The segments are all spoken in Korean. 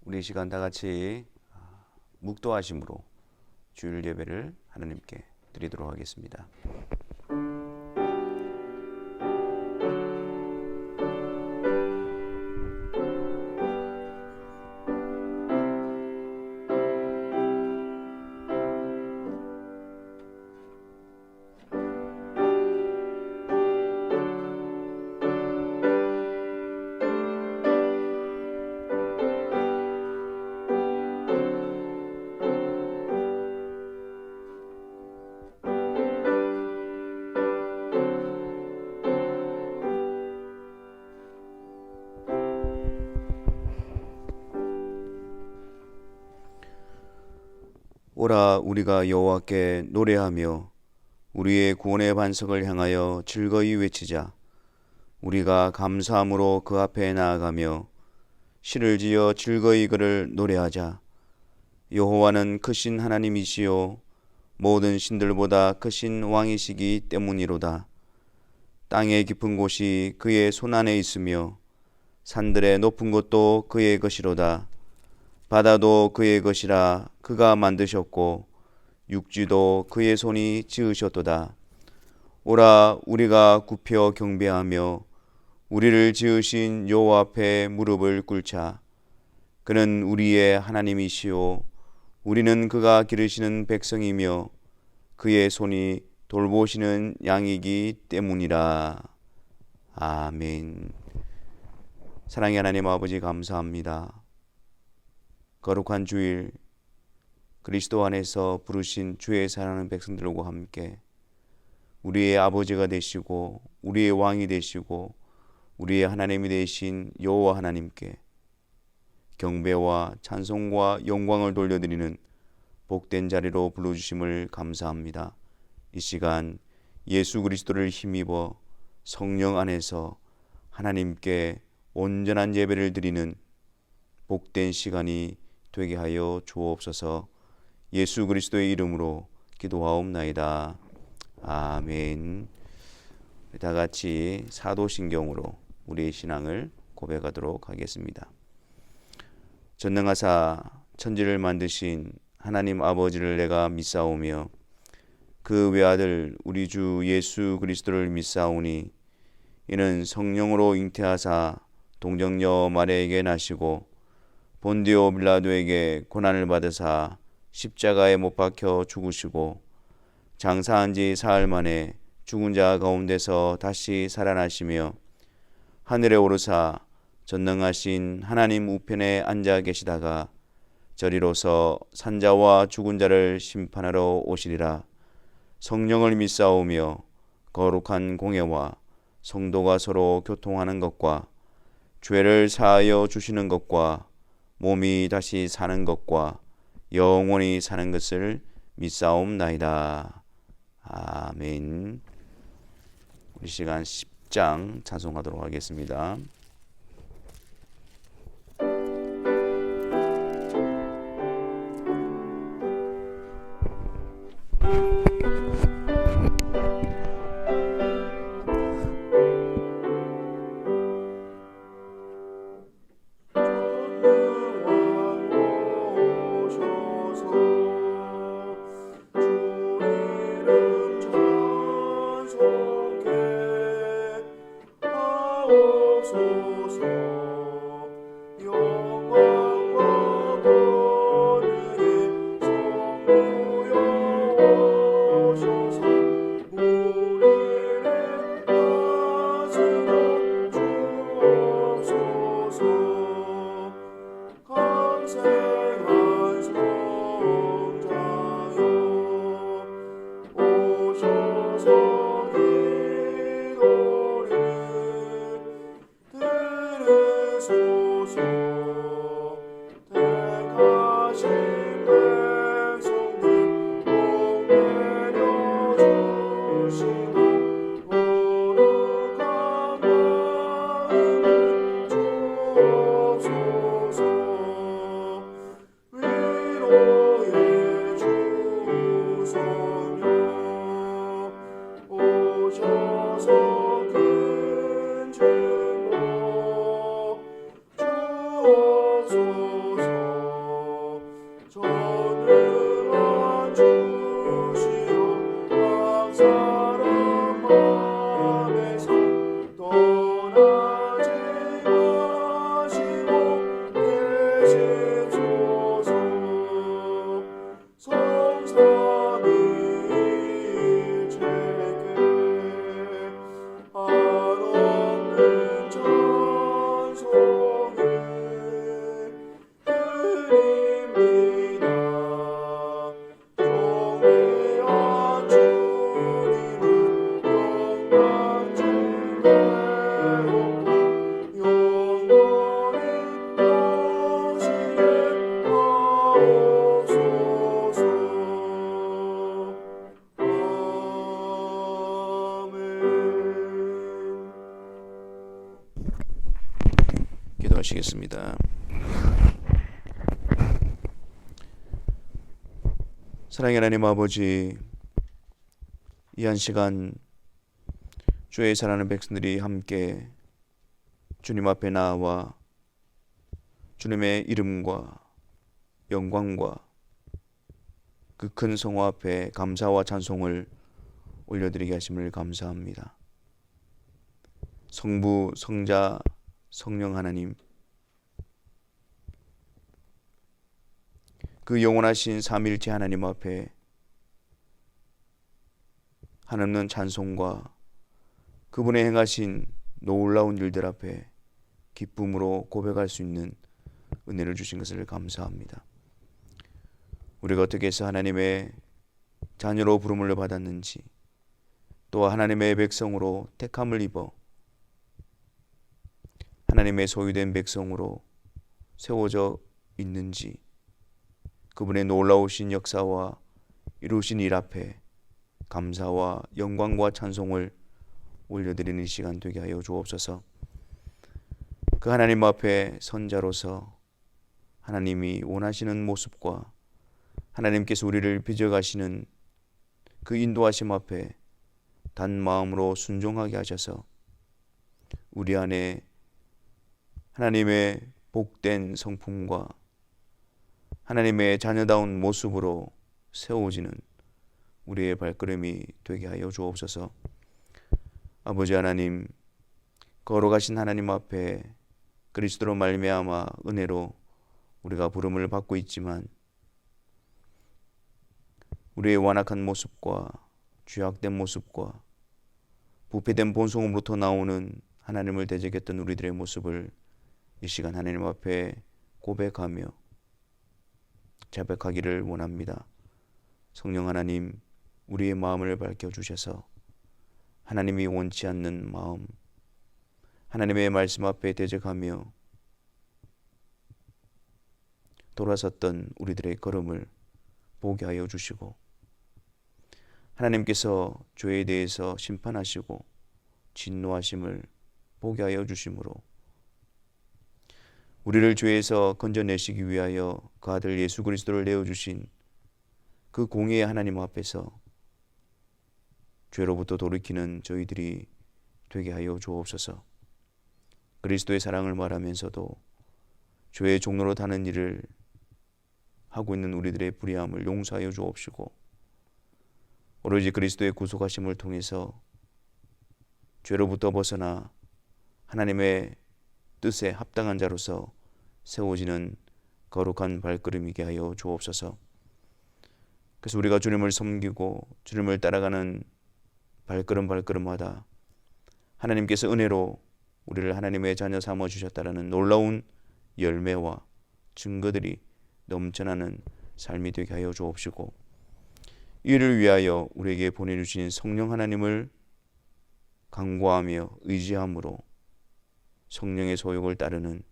우리 이 시간 다 같이 묵도하심으로 주일 예배를 하나님께 드리도록 하겠습니다. 오라 우리가 여호와께 노래하며 우리의 구원의 반석을 향하여 즐거이 외치자. 우리가 감사함으로 그 앞에 나아가며 시를 지어 즐거이 그를 노래하자. 여호와는 크신 하나님이시요 모든 신들보다 크신 왕이시기 때문이로다. 땅의 깊은 곳이 그의 손안에 있으며 산들의 높은 곳도 그의 것이로다. 바다도 그의 것이라 그가 만드셨고 육지도 그의 손이 지으셨도다. 오라 우리가 굽혀 경배하며 우리를 지으신 여호와 앞에 무릎을 꿇자. 그는 우리의 하나님이시요 우리는 그가 기르시는 백성이며 그의 손이 돌보시는 양이기 때문이라. 아멘. 사랑의 하나님 아버지 감사합니다. 거룩한 주일 그리스도 안에서 부르신 주의 사랑하는 백성들과 함께 우리의 아버지가 되시고 우리의 왕이 되시고 우리의 하나님이 되신 여호와 하나님께 경배와 찬송과 영광을 돌려드리는 복된 자리로 불러주심을 감사합니다. 이 시간 예수 그리스도를 힘입어 성령 안에서 하나님께 온전한 예배를 드리는 복된 시간이 되게 하여 주옵소서. 예수 그리스도의 이름으로 기도하옵나이다. 아멘. 다 같이 사도신경으로 우리의 신앙을 고백하도록 하겠습니다. 전능하사 천지를 만드신 하나님 아버지를 내가 믿사오며 그 외아들 우리 주 예수 그리스도를 믿사오니 이는 성령으로 잉태하사 동정녀 마리아에게 나시고 본디오 빌라도에게 고난을 받으사 십자가에 못 박혀 죽으시고 장사한 지 사흘 만에 죽은 자 가운데서 다시 살아나시며 하늘에 오르사 전능하신 하나님 우편에 앉아 계시다가 저리로서 산자와 죽은 자를 심판하러 오시리라. 성령을 믿사오며 거룩한 공예와 성도가 서로 교통하는 것과 죄를 사하여 주시는 것과 몸이 다시 사는 것과 영원히 사는 것을 믿사옵나이다. 아멘. 우리 시간 10장 찬송하도록 하겠습니다. 주옵소서. 기도하시겠습니다. 사랑의 하나님 아버지, 이 한 시간 주의 사랑하는 백성들이 함께 주님 앞에 나와 주님의 이름과 영광과 그 큰 성호 앞에 감사와 찬송을 올려드리게 하심을 감사합니다. 성부, 성자, 성령 하나님, 그 영원하신 삼위일체 하나님 앞에 한없는 찬송과 그분의 행하신 놀라운 일들 앞에 기쁨으로 고백할 수 있는 은혜를 주신 것을 감사합니다. 우리가 어떻게 해서 하나님의 자녀로 부름을 받았는지, 또 하나님의 백성으로 택함을 입어 하나님의 소유된 백성으로 세워져 있는지, 그분의 놀라우신 역사와 이루신 일 앞에 감사와 영광과 찬송을 올려드리는 시간 되게 하여 주옵소서. 그 하나님 앞에 선자로서 하나님이 원하시는 모습과 하나님께서 우리를 빚어가시는 그 인도하심 앞에 단 마음으로 순종하게 하셔서 우리 안에 하나님의 복된 성품과 하나님의 자녀다운 모습으로 세워지는 우리의 발걸음이 되게 하여 주옵소서. 아버지 하나님, 걸어가신 하나님 앞에 그리스도로 말미암아 은혜로 우리가 부름을 받고 있지만 우리의 완악한 모습과 죄악된 모습과 부패된 본성으로부터 나오는 하나님을 대적했던 우리들의 모습을 이 시간 하나님 앞에 고백하며 자백하기를 원합니다. 성령 하나님, 우리의 마음을 밝혀주셔서 하나님이 원치 않는 마음, 하나님의 말씀 앞에 대적하며 돌아섰던 우리들의 걸음을 보게 하여 주시고, 하나님께서 죄에 대해서 심판하시고 진노하심을 보게 하여 주심으로 우리를 죄에서 건져내시기 위하여 그 아들 예수 그리스도를 내어주신 그 공의의 하나님 앞에서 죄로부터 돌이키는 저희들이 되게 하여 주옵소서. 그리스도의 사랑을 말하면서도 죄의 종로로 타는 일을 하고 있는 우리들의 불의함을 용서하여 주옵시고, 오로지 그리스도의 구속하심을 통해서 죄로부터 벗어나 하나님의 뜻에 합당한 자로서 세워지는 거룩한 발걸음이게 하여 주옵소서. 그래서 우리가 주님을 섬기고 주님을 따라가는 발걸음마다 하나님께서 은혜로 우리를 하나님의 자녀 삼아 주셨다라는 놀라운 열매와 증거들이 넘쳐나는 삶이 되게 하여 주옵시고, 이를 위하여 우리에게 보내주신 성령 하나님을 간구하며 의지함으로 성령의 소욕을 따르는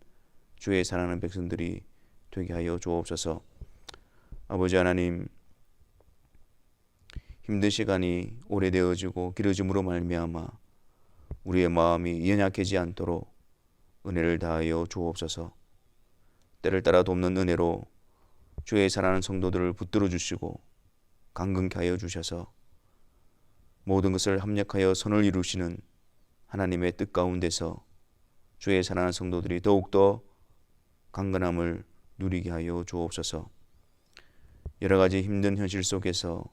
주의 사랑하는 백성들이 되게 하여 주옵소서. 아버지 하나님, 힘든 시간이 오래되어지고 길어짐으로 말미암아 우리의 마음이 연약해지지 않도록 은혜를 다하여 주옵소서. 때를 따라 돕는 은혜로 주의 사랑하는 성도들을 붙들어 주시고 강건케 하여 주셔서 모든 것을 합력하여 선을 이루시는 하나님의 뜻 가운데서 주의 사랑하는 성도들이 더욱더 강건함을 누리게 하여 주옵소서. 여러 가지 힘든 현실 속에서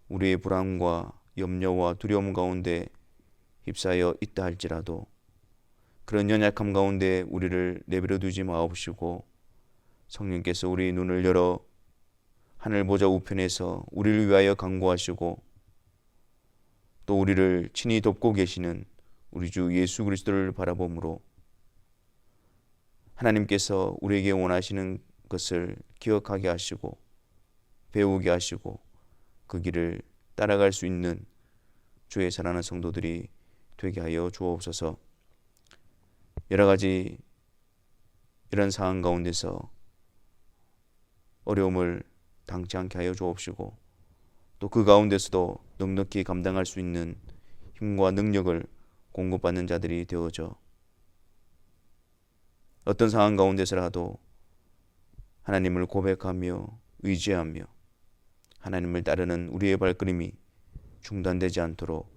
우리의 불안과 염려와 두려움 가운데 휩싸여 있다 할지라도 그런 연약함 가운데 우리를 내버려 두지 마옵시고, 성령께서 우리의 눈을 열어 하늘 보좌 우편에서 우리를 위하여 간구하시고 또 우리를 친히 돕고 계시는 우리 주 예수 그리스도를 바라보므로 하나님께서 우리에게 원하시는 것을 기억하게 하시고 배우게 하시고 그 길을 따라갈 수 있는 주의 사랑하는 성도들이 되게 하여 주옵소서. 여러 가지 이런 상황 가운데서 어려움을 당치 않게 하여 주옵시고, 또 그 가운데서도 넉넉히 감당할 수 있는 힘과 능력을 공급받는 자들이 되어져 어떤 상황 가운데서라도 하나님을 고백하며 의지하며 하나님을 따르는 우리의 발걸음이 중단되지 않도록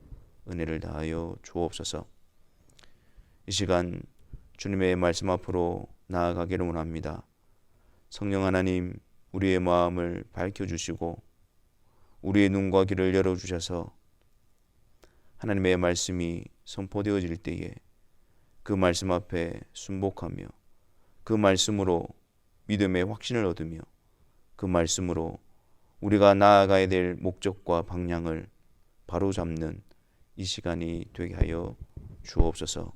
은혜를 다하여 주옵소서. 이 시간 주님의 말씀 앞으로 나아가기를 원합니다. 성령 하나님, 우리의 마음을 밝혀주시고 우리의 눈과 귀를 열어주셔서 하나님의 말씀이 선포되어질 때에 그 말씀 앞에 순복하며 그 말씀으로 믿음의 확신을 얻으며 그 말씀으로 우리가 나아가야 될 목적과 방향을 바로잡는 이 시간이 되게 하여 주옵소서.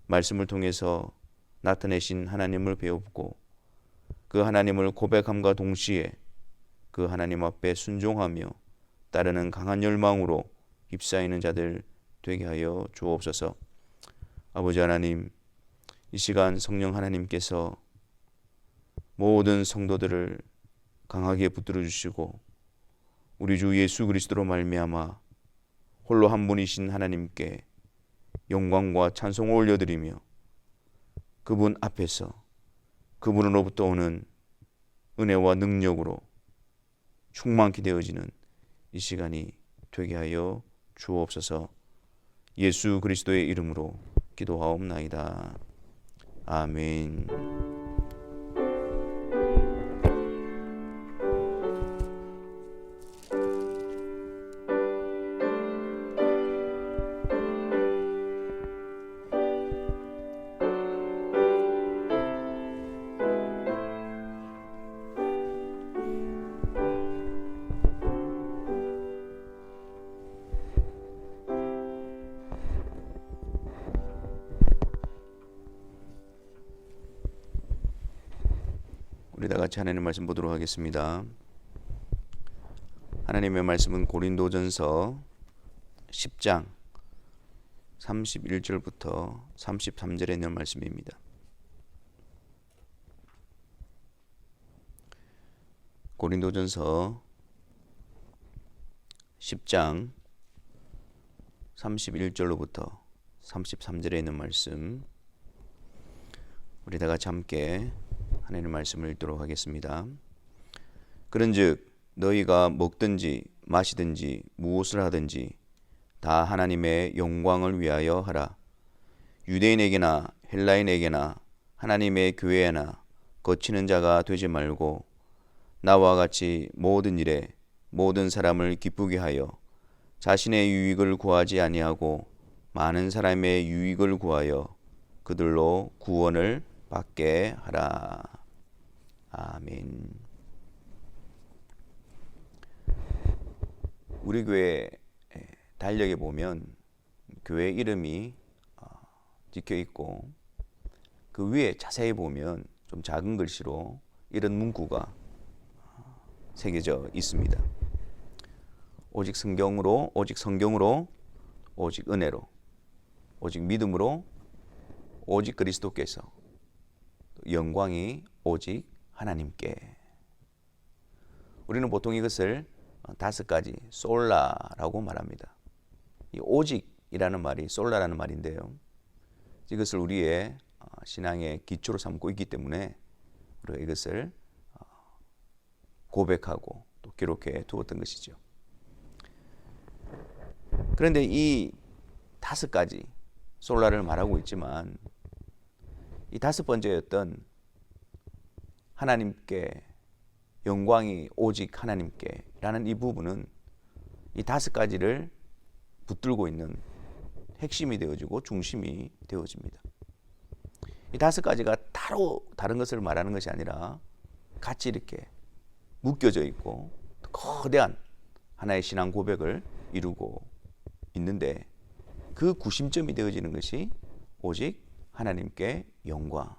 말씀을 통해서 나타내신 하나님을 배우고 그 하나님을 고백함과 동시에 그 하나님 앞에 순종하며 따르는 강한 열망으로 휩싸이는 자들 되게 하여 주옵소서. 아버지 하나님, 이 시간 성령 하나님께서 모든 성도들을 강하게 붙들어 주시고 우리 주 예수 그리스도로 말미암아 홀로 한 분이신 하나님께 영광과 찬송을 올려드리며 그분 앞에서 그분으로부터 오는 은혜와 능력으로 충만케 되어지는 이 시간이 되게 하여 주옵소서. 예수 그리스도의 이름으로 기도하옵나이다. 아멘. 우리 다 같이 하나님의 말씀 보도록 하겠습니다. 하나님의 말씀은 고린도전서 10장 31절부터 33절에 있는 말씀입니다. 고린도전서 10장 31절로부터 33절에 있는 말씀, 우리 다 같이 함께 하나님의 말씀을 읽도록 하겠습니다. 그런즉 너희가 먹든지 마시든지 무엇을 하든지 다 하나님의 영광을 위하여 하라. 유대인에게나 헬라인에게나 하나님의 교회에나 거치는 자가 되지 말고 나와 같이 모든 일에 모든 사람을 기쁘게 하여 자신의 유익을 구하지 아니하고 많은 사람의 유익을 구하여 그들로 구원을 받게 하라. 아멘. 우리 교회 달력에 보면 교회 이름이 찍혀 있고 그 위에 자세히 보면 좀 작은 글씨로 이런 문구가 새겨져 있습니다. 오직 성경으로, 오직 성경으로, 오직 은혜로, 오직 믿음으로, 오직 그리스도께서, 영광이 오직 하나님께. 우리는 보통 이것을 5가지 솔라라고 말합니다. 이 오직이라는 말이 솔라라는 말인데요. 이것을 우리의 신앙의 기초로 삼고 있기 때문에 우리가 이것을 고백하고 또 기록해 두었던 것이죠. 그런데 이 5가지 솔라를 말하고 있지만 이 5번째였던 하나님께 영광이 오직 하나님께 라는 이 부분은 이 5가지를 붙들고 있는 핵심이 되어지고 중심이 되어집니다. 이 5가지가 따로 다른 것을 말하는 것이 아니라 같이 이렇게 묶여져 있고 거대한 하나의 신앙 고백을 이루고 있는데 그 구심점이 되어지는 것이 오직 하나님께 영광,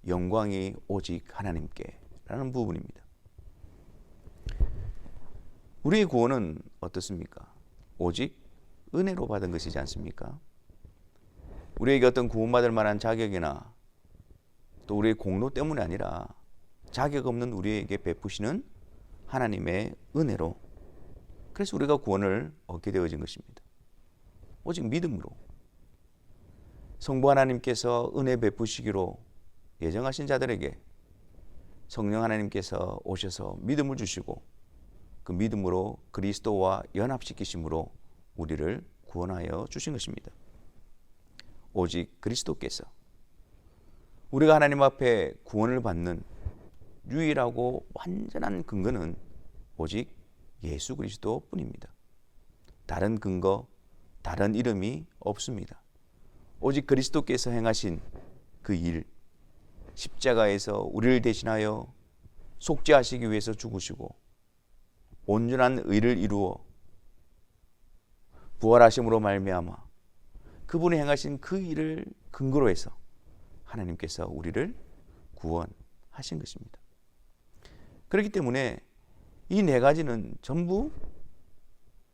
영광이 오직 하나님께 라는 부분입니다. 우리의 구원은 어떻습니까? 오직 은혜로 받은 것이지 않습니까? 우리에게 어떤 구원받을 만한 자격이나 또 우리의 공로 때문이 아니라 자격 없는 우리에게 베푸시는 하나님의 은혜로, 그래서 우리가 구원을 얻게 되어진 것입니다. 오직 믿음으로 성부 하나님께서 은혜 베푸시기로 예정하신 자들에게 성령 하나님께서 오셔서 믿음을 주시고 그 믿음으로 그리스도와 연합시키심으로 우리를 구원하여 주신 것입니다. 오직 그리스도께서 우리가 하나님 앞에 구원을 받는 유일하고 완전한 근거는 오직 예수 그리스도뿐입니다. 다른 근거, 다른 이름이 없습니다. 오직 그리스도께서 행하신 그 일, 십자가에서 우리를 대신하여 속죄하시기 위해서 죽으시고 온전한 의를 이루어 부활하심으로 말미암아 그분이 행하신 그 일을 근거로 해서 하나님께서 우리를 구원하신 것입니다. 그렇기 때문에 이 네 가지는 전부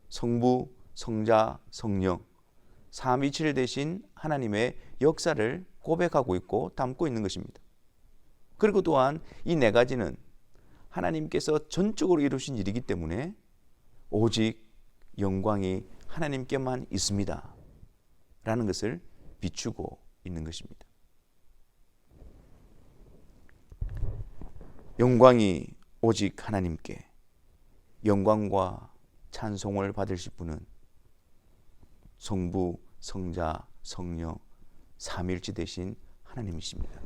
성부, 성자, 성령, 삼위일체 되신 하나님의 역사를 고백하고 있고 담고 있는 것입니다. 그리고 또한 이 네 가지는 하나님께서 전적으로 이루신 일이기 때문에 오직 영광이 하나님께만 있습니다 라는 것을 비추고 있는 것입니다. 영광이 오직 하나님께, 영광과 찬송을 받으실 분은 성부, 성자, 성령, 삼위일체 되신 하나님이십니다.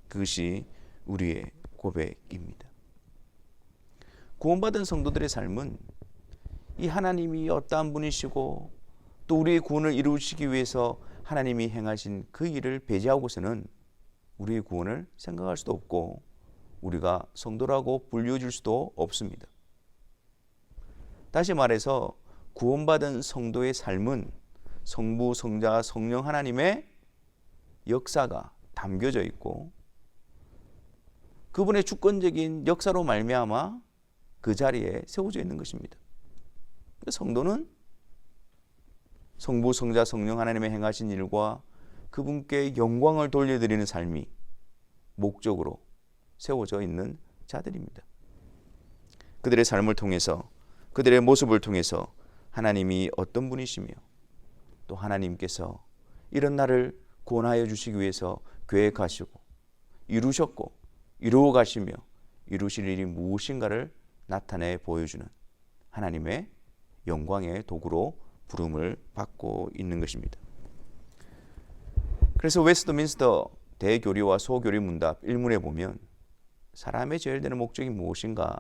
그것이 우리의 고백입니다. 구원받은 성도들의 삶은 이 하나님이 어떠한 분이시고 또 우리의 구원을 이루시기 위해서 하나님이 행하신 그 일을 배제하고서는 우리의 구원을 생각할 수도 없고 우리가 성도라고 불려줄 수도 없습니다. 다시 말해서 구원받은 성도의 삶은 성부, 성자, 성령 하나님의 역사가 담겨져 있고 그분의 주권적인 역사로 말미암아 그 자리에 세워져 있는 것입니다. 성도는 성부, 성자, 성령 하나님의 행하신 일과 그분께 영광을 돌려드리는 삶이 목적으로 세워져 있는 자들입니다. 그들의 삶을 통해서 그들의 모습을 통해서 하나님이 어떤 분이시며 또 하나님께서 이런 나를 구원하여 주시기 위해서 계획하시고 이루셨고 이루어 가시며 이루실 일이 무엇인가를 나타내 보여주는 하나님의 영광의 도구로 부름을 받고 있는 것입니다. 그래서 웨스트민스터 대교리와 소교리 문답 1문에 보면 사람의 제일 되는 목적이 무엇인가?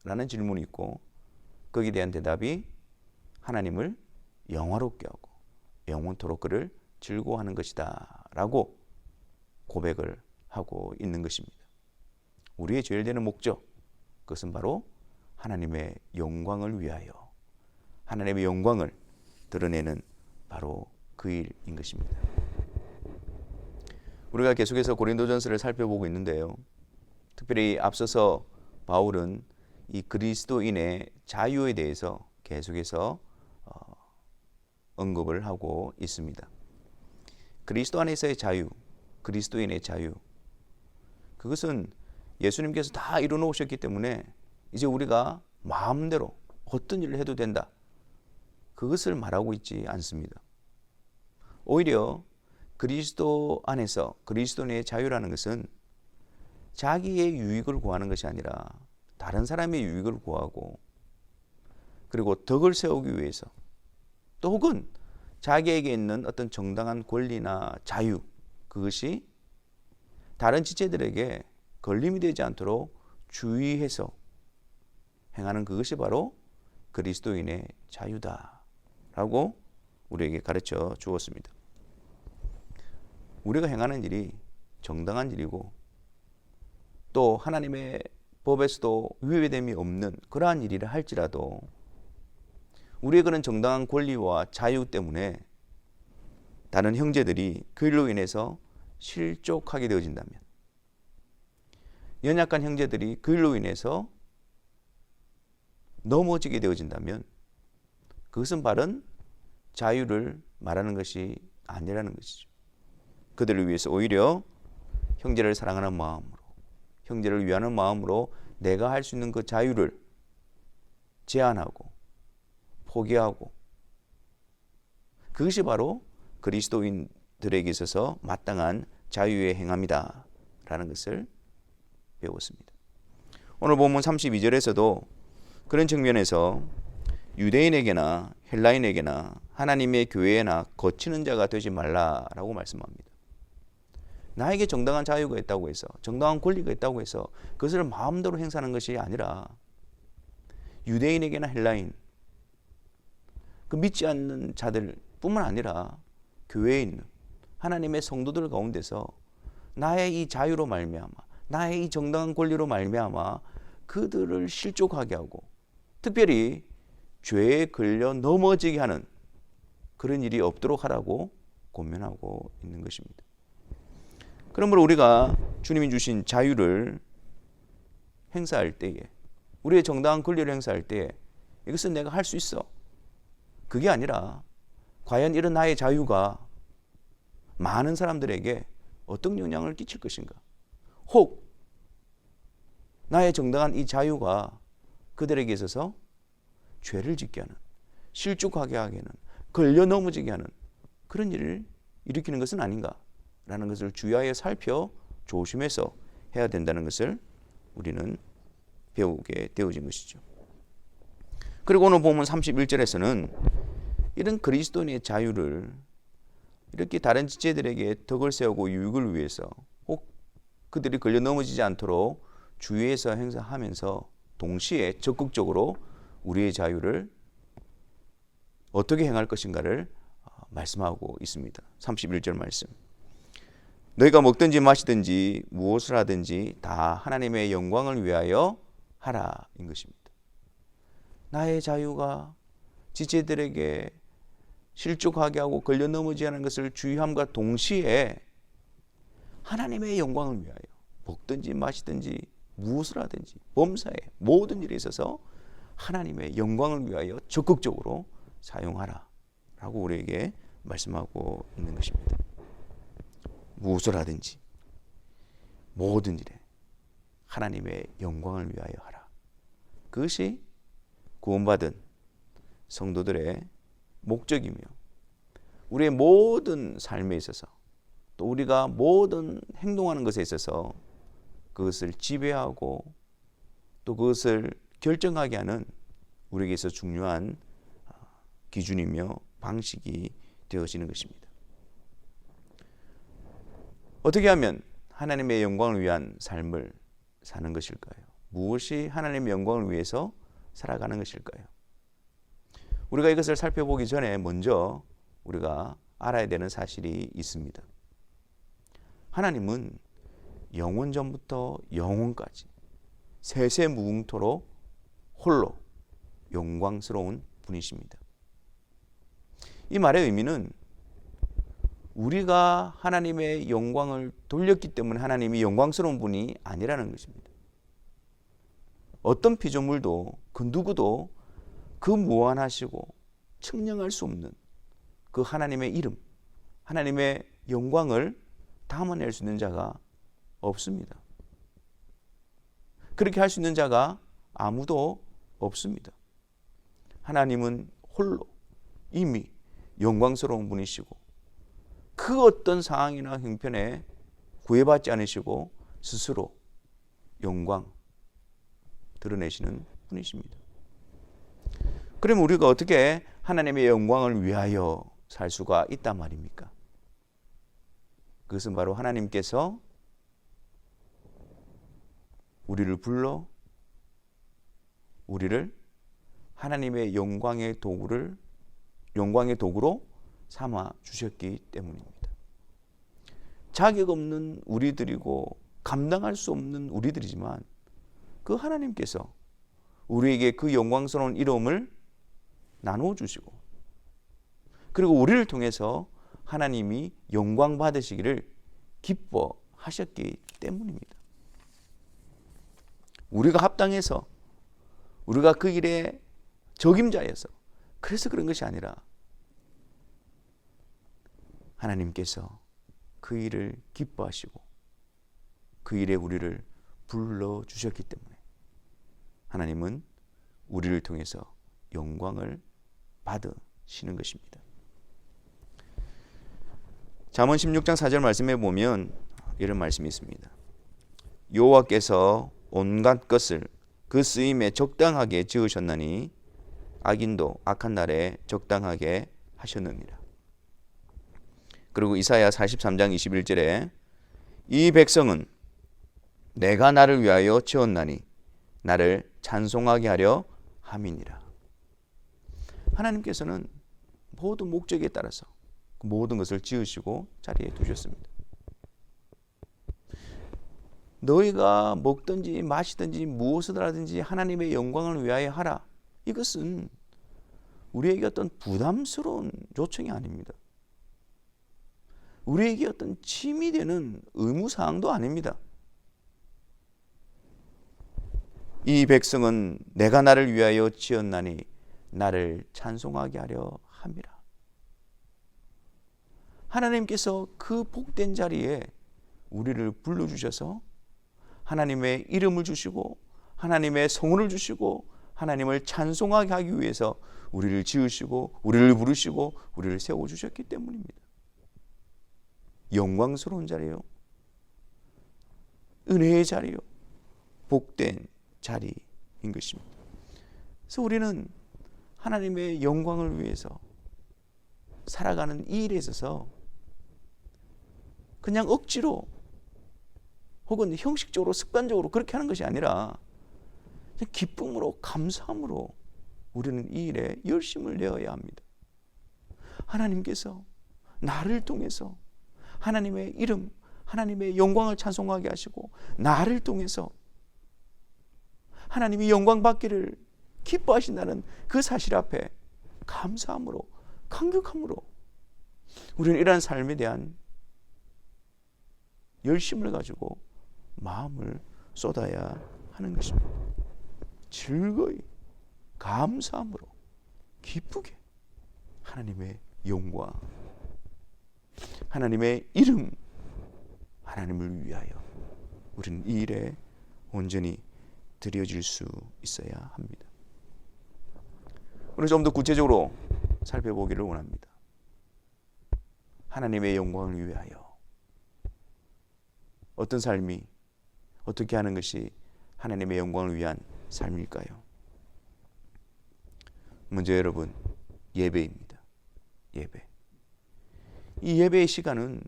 라는 질문이 있고 거기에 대한 대답이 하나님을 영화롭게 하고 영원토록 그를 즐거워하는 것이다 라고 고백을 하고 있는 것입니다. 우리의 제일 되는 목적, 그것은 바로 하나님의 영광을 위하여 하나님의 영광을 드러내는 바로 그 일인 것입니다. 우리가 계속해서 고린도전서를 살펴보고 있는데요. 특별히 앞서서 바울은 이 그리스도인의 자유에 대해서 계속해서 언급을 하고 있습니다. 그리스도 안에서의 자유, 그리스도인의 자유, 그것은 예수님께서 다 이루어놓으셨기 때문에 이제 우리가 마음대로 어떤 일을 해도 된다, 그것을 말하고 있지 않습니다. 오히려 그리스도 안에서 그리스도인의 자유라는 것은 자기의 유익을 구하는 것이 아니라 다른 사람의 유익을 구하고 그리고 덕을 세우기 위해서 또 혹은 자기에게 있는 어떤 정당한 권리나 자유, 그것이 다른 지체들에게 걸림이 되지 않도록 주의해서 행하는 그것이 바로 그리스도인의 자유다라고 우리에게 가르쳐 주었습니다. 우리가 행하는 일이 정당한 일이고 또 하나님의 법에서도 위배됨이 없는 그러한 일이라 할지라도 우리의 그런 정당한 권리와 자유 때문에 다른 형제들이 그 일로 인해서 실족하게 되어진다면, 연약한 형제들이 그 일로 인해서 넘어지게 되어진다면 그것은 바른 자유를 말하는 것이 아니라는 것이죠. 그들을 위해서 오히려 형제를 사랑하는 마음으로, 형제를 위하는 마음으로 내가 할 수 있는 그 자유를 제한하고 포기하고, 그것이 바로 그리스도인들에게 있어서 마땅한 자유에 행함이다 라는 것을 배웠습니다. 오늘 본문 32절에서도 그런 측면에서 유대인에게나 헬라인에게나 하나님의 교회에나 거치는 자가 되지 말라라고 말씀합니다. 나에게 정당한 자유가 있다고 해서, 정당한 권리가 있다고 해서 그것을 마음대로 행사하는 것이 아니라 유대인에게나 헬라인, 그 믿지 않는 자들 뿐만 아니라 교회에 있는 하나님의 성도들 가운데서 나의 이 자유로 말미암아, 나의 이 정당한 권리로 말미암아 그들을 실족하게 하고 특별히 죄에 걸려 넘어지게 하는 그런 일이 없도록 하라고 권면하고 있는 것입니다. 그러므로 우리가 주님이 주신 자유를 행사할 때에, 우리의 정당한 권리를 행사할 때에 이것은 내가 할 수 있어, 그게 아니라 과연 이런 나의 자유가 많은 사람들에게 어떤 영향을 끼칠 것인가, 혹 나의 정당한 이 자유가 그들에게 있어서 죄를 짓게 하는, 실족하게 하게 하는, 걸려 넘어지게 하는 그런 일을 일으키는 것은 아닌가라는 것을 주의하여 살펴 조심해서 해야 된다는 것을 우리는 배우게 되어진 것이죠. 그리고 오늘 보면 31절에서는 이런 그리스도인의 자유를 이렇게 다른 지체들에게 덕을 세우고 유익을 위해서, 혹 그들이 걸려 넘어지지 않도록 주의해서 행사하면서 동시에 적극적으로 우리의 자유를 어떻게 행할 것인가를 말씀하고 있습니다. 31절 말씀. 너희가 먹든지 마시든지 무엇을 하든지 다 하나님의 영광을 위하여 하라인 것입니다. 나의 자유가 지체들에게 실족하게 하고 걸려 넘어지지 않은 것을 주의함과 동시에 하나님의 영광을 위하여 먹든지 마시든지 무엇을 하든지 범사에 모든 일에 있어서 하나님의 영광을 위하여 적극적으로 사용하라 라고 우리에게 말씀하고 있는 것입니다. 무엇을 하든지 모든 일에 하나님의 영광을 위하여 하라. 그것이 구원받은 성도들의 목적이며 우리의 모든 삶에 있어서 또 우리가 모든 행동하는 것에 있어서 그것을 지배하고 또 그것을 결정하게 하는 우리에게서 중요한 기준이며 방식이 되어지는 것입니다. 어떻게 하면 하나님의 영광을 위한 삶을 사는 것일까요? 무엇이 하나님의 영광을 위해서 살아가는 것일까요? 우리가 이것을 살펴보기 전에 먼저 우리가 알아야 되는 사실이 있습니다. 하나님은 영원 전부터 영원까지 세세무궁토록 홀로 영광스러운 분이십니다. 이 말의 의미는 우리가 하나님의 영광을 돌렸기 때문에 하나님이 영광스러운 분이 아니라는 것입니다. 어떤 피조물도 그 누구도 그 무한하시고 측량할 수 없는 그 하나님의 이름, 하나님의 영광을 담아낼 수 있는 자가 없습니다. 그렇게 할 수 있는 자가 아무도 없습니다. 하나님은 홀로 이미 영광스러운 분이시고 그 어떤 상황이나 형편에 구애받지 않으시고 스스로 영광 드러내시는 분이십니다. 그럼 우리가 어떻게 하나님의 영광을 위하여 살 수가 있단 말입니까? 그것은 바로 하나님께서 우리를 불러 우리를 하나님의 영광의 도구로 삼아 주셨기 때문입니다. 자격 없는 우리들이고 감당할 수 없는 우리들이지만 그 하나님께서 우리에게 그 영광스러운 이름을 나누어 주시고 그리고 우리를 통해서 하나님이 영광 받으시기를 기뻐하셨기 때문입니다. 우리가 합당해서 우리가 그 일에 적임자여서 그래서 그런 것이 아니라 하나님께서 그 일을 기뻐하시고 그 일에 우리를 불러주셨기 때문에 하나님은 우리를 통해서 영광을 받으시는 것입니다. 잠언 16장 4절 말씀에 보면 이런 말씀이 있습니다. 여호와께서 온갖 것을 그 쓰임에 적당하게 지으셨나니 악인도 악한 날에 적당하게 하셨느니라. 그리고 이사야 43장 21절에 이 백성은 내가 나를 위하여 지었나니 나를 찬송하게 하려 함이니라. 하나님께서는 모든 목적에 따라서 그 모든 것을 지으시고 자리에 두셨습니다. 너희가 먹든지 마시든지 무엇을 하든지 하나님의 영광을 위하여 하라. 이것은 우리에게 어떤 부담스러운 요청이 아닙니다. 우리에게 어떤 짐이 되는 의무사항도 아닙니다. 이 백성은 내가 나를 위하여 지었나니 나를 찬송하게 하려 함이라. 하나님께서 그 복된 자리에 우리를 불러주셔서 하나님의 이름을 주시고 하나님의 성을 주시고 하나님을 찬송하게 하기 위해서 우리를 지으시고 우리를 부르시고 우리를 세워주셨기 때문입니다. 영광스러운 자리요, 은혜의 자리요, 복된 자리인 것입니다. 그래서 우리는 하나님의 영광을 위해서 살아가는 이 일에 있어서 그냥 억지로 혹은 형식적으로 습관적으로 그렇게 하는 것이 아니라 기쁨으로 감사함으로 우리는 이 일에 열심을 내어야 합니다. 하나님께서 나를 통해서 하나님의 이름, 하나님의 영광을 찬송하게 하시고 나를 통해서 하나님이 영광 받기를 기뻐하신다는 그 사실 앞에 감사함으로 감격함으로 우리는 이러한 삶에 대한 열심을 가지고 마음을 쏟아야 하는 것입니다. 즐거이 감사함으로 기쁘게 하나님의 영광, 하나님의 이름, 하나님을 위하여 우리는 이 일에 온전히 드려질 수 있어야 합니다. 오늘 좀 더 구체적으로 살펴보기를 원합니다. 하나님의 영광을 위하여 어떤 삶이 어떻게 하는 것이 하나님의 영광을 위한 삶일까요? 먼저 여러분, 예배입니다. 예배. 이 예배의 시간은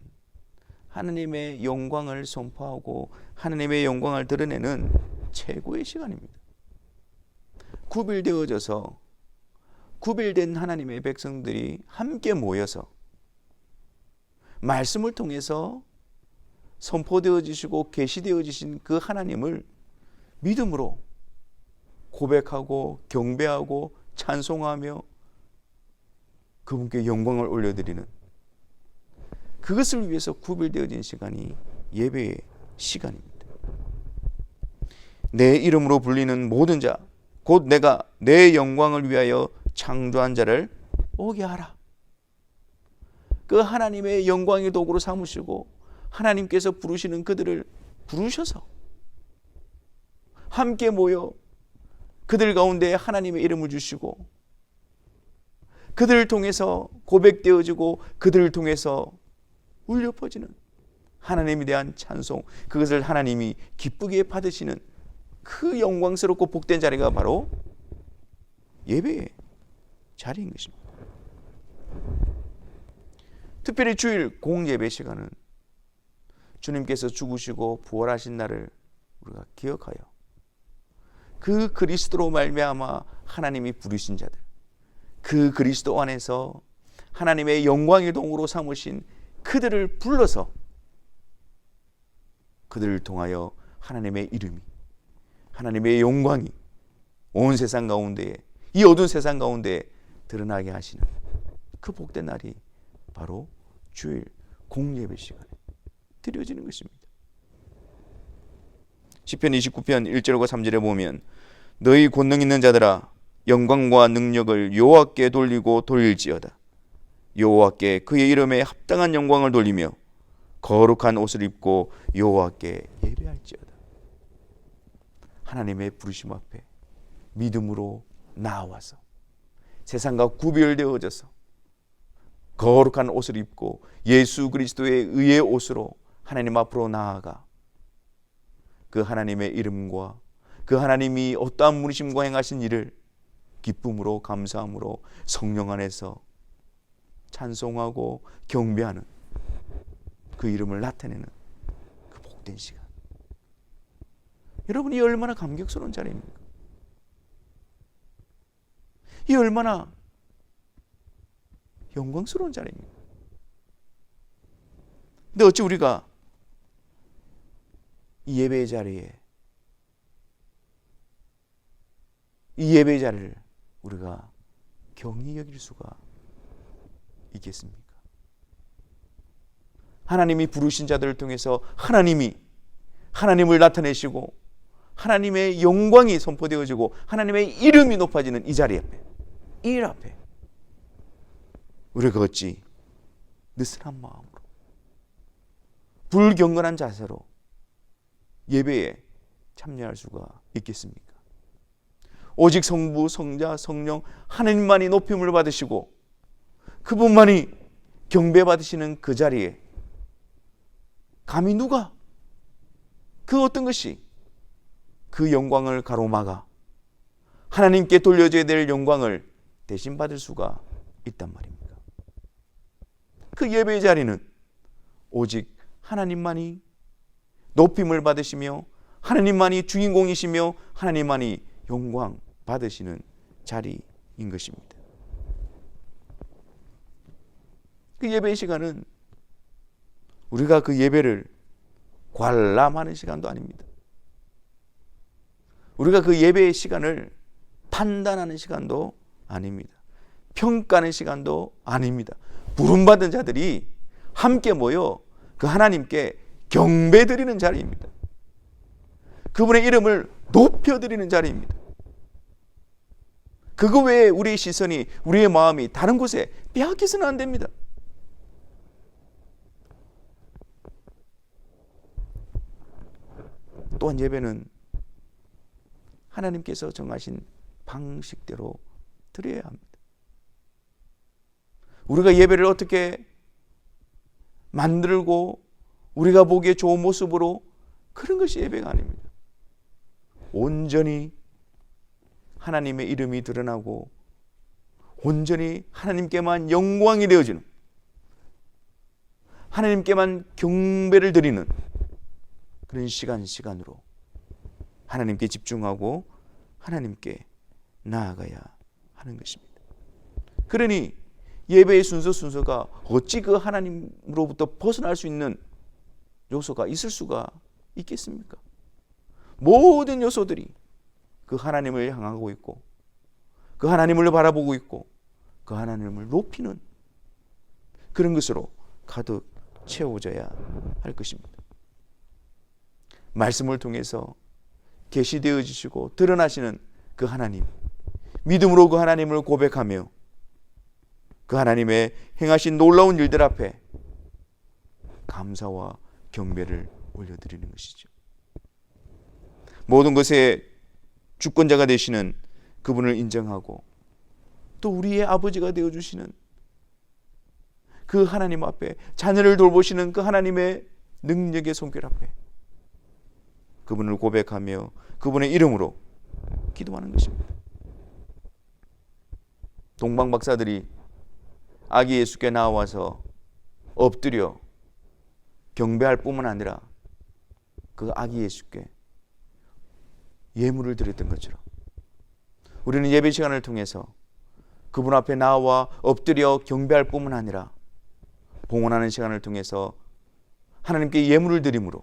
하나님의 영광을 선포하고 하나님의 영광을 드러내는 최고의 시간입니다. 구별되어져서 구별된 하나님의 백성들이 함께 모여서 말씀을 통해서 선포되어지시고 계시되어지신 그 하나님을 믿음으로 고백하고 경배하고 찬송하며 그분께 영광을 올려드리는 그것을 위해서 구별되어진 시간이 예배의 시간입니다. 내 이름으로 불리는 모든 자, 곧 내가 내 영광을 위하여 창조한 자를 오게 하라. 그 하나님의 영광의 도구로 삼으시고 하나님께서 부르시는 그들을 부르셔서 함께 모여 그들 가운데 하나님의 이름을 주시고 그들을 통해서 고백되어지고 그들을 통해서 울려 퍼지는 하나님에 대한 찬송, 그것을 하나님이 기쁘게 받으시는 그 영광스럽고 복된 자리가 바로 예배의 자리인 것입니다. 특별히 주일 공예배 시간은 주님께서 죽으시고 부활하신 날을 우리가 기억하여 그 그리스도로 말미암아 하나님이 부르신 자들, 그 그리스도 안에서 하나님의 영광의 동으로 삼으신 그들을 불러서 그들을 통하여 하나님의 이름이, 하나님의 영광이 온 세상 가운데에, 이 어두운 세상 가운데에 드러나게 하시는 그 복된 날이 바로 주일 공예배 시간에 드려지는 것입니다. 시편 29편 1절과 3절에 보면 너희 권능 있는 자들아 영광과 능력을 여호와께 돌리고 돌릴지어다. 여호와께 그의 이름에 합당한 영광을 돌리며 거룩한 옷을 입고 여호와께 예배할지어다. 하나님의 부르심 앞에 믿음으로 나와서 세상과 구별되어져서 거룩한 옷을 입고 예수 그리스도의 의의 옷으로 하나님 앞으로 나아가 그 하나님의 이름과 그 하나님이 어떠한 분이심과 행하신 일을 기쁨으로 감사함으로 성령 안에서 찬송하고 경배하는 그 이름을 나타내는 그 복된 시간. 여러분, 이 얼마나 감격스러운 자리입니까? 이 얼마나 영광스러운 자리입니까? 근데 어찌 우리가 이 예배의 자리에, 이 예배의 자리를 우리가 경히 여길 수가 있겠습니까? 하나님이 부르신 자들을 통해서 하나님을 나타내시고 하나님의 영광이 선포되어지고 하나님의 이름이 높아지는 이 자리 앞에, 이 일 앞에 우리가 어찌 느슨한 마음으로 불경건한 자세로 예배에 참여할 수가 있겠습니까? 오직 성부, 성자, 성령 하나님만이 높임을 받으시고 그분만이 경배받으시는 그 자리에 감히 누가 그 어떤 것이 그 영광을 가로막아 하나님께 돌려줘야 될 영광을 대신 받을 수가 있단 말입니다. 그 예배의 자리는 오직 하나님만이 높임을 받으시며 하나님만이 주인공이시며 하나님만이 영광 받으시는 자리인 것입니다. 그 예배의 시간은 우리가 그 예배를 관람하는 시간도 아닙니다. 우리가 그 예배의 시간을 판단하는 시간도 아닙니다. 평가하는 시간도 아닙니다. 부름받은 자들이 함께 모여 그 하나님께 경배드리는 자리입니다. 그분의 이름을 높여드리는 자리입니다. 그거 외에 우리의 시선이, 우리의 마음이 다른 곳에 빼앗겨서는 안 됩니다. 또한 예배는 하나님께서 정하신 방식대로 드려야 합니다. 우리가 예배를 어떻게 만들고 우리가 보기에 좋은 모습으로, 그런 것이 예배가 아닙니다. 온전히 하나님의 이름이 드러나고 온전히 하나님께만 영광이 되어지는, 하나님께만 경배를 드리는 그런 시간으로 하나님께 집중하고 하나님께 나아가야 하는 것입니다. 그러니 예배의 순서가 어찌 그 하나님으로부터 벗어날 수 있는 요소가 있을 수가 있겠습니까? 모든 요소들이 그 하나님을 향하고 있고 그 하나님을 바라보고 있고 그 하나님을 높이는 그런 것으로 가득 채워져야 할 것입니다. 말씀을 통해서 계시되어 주시고 드러나시는 그 하나님, 믿음으로 그 하나님을 고백하며 그 하나님의 행하신 놀라운 일들 앞에 감사와 경배를 올려드리는 것이죠. 모든 것의 주권자가 되시는 그분을 인정하고 또 우리의 아버지가 되어주시는 그 하나님 앞에, 자녀를 돌보시는 그 하나님의 능력의 손길 앞에 그분을 고백하며 그분의 이름으로 기도하는 것입니다. 동방 박사들이 아기 예수께 나와서 엎드려 경배할 뿐만 아니라 그 아기 예수께 예물을 드렸던 것처럼 우리는 예배 시간을 통해서 그분 앞에 나와 엎드려 경배할 뿐만 아니라 봉헌하는 시간을 통해서 하나님께 예물을 드림으로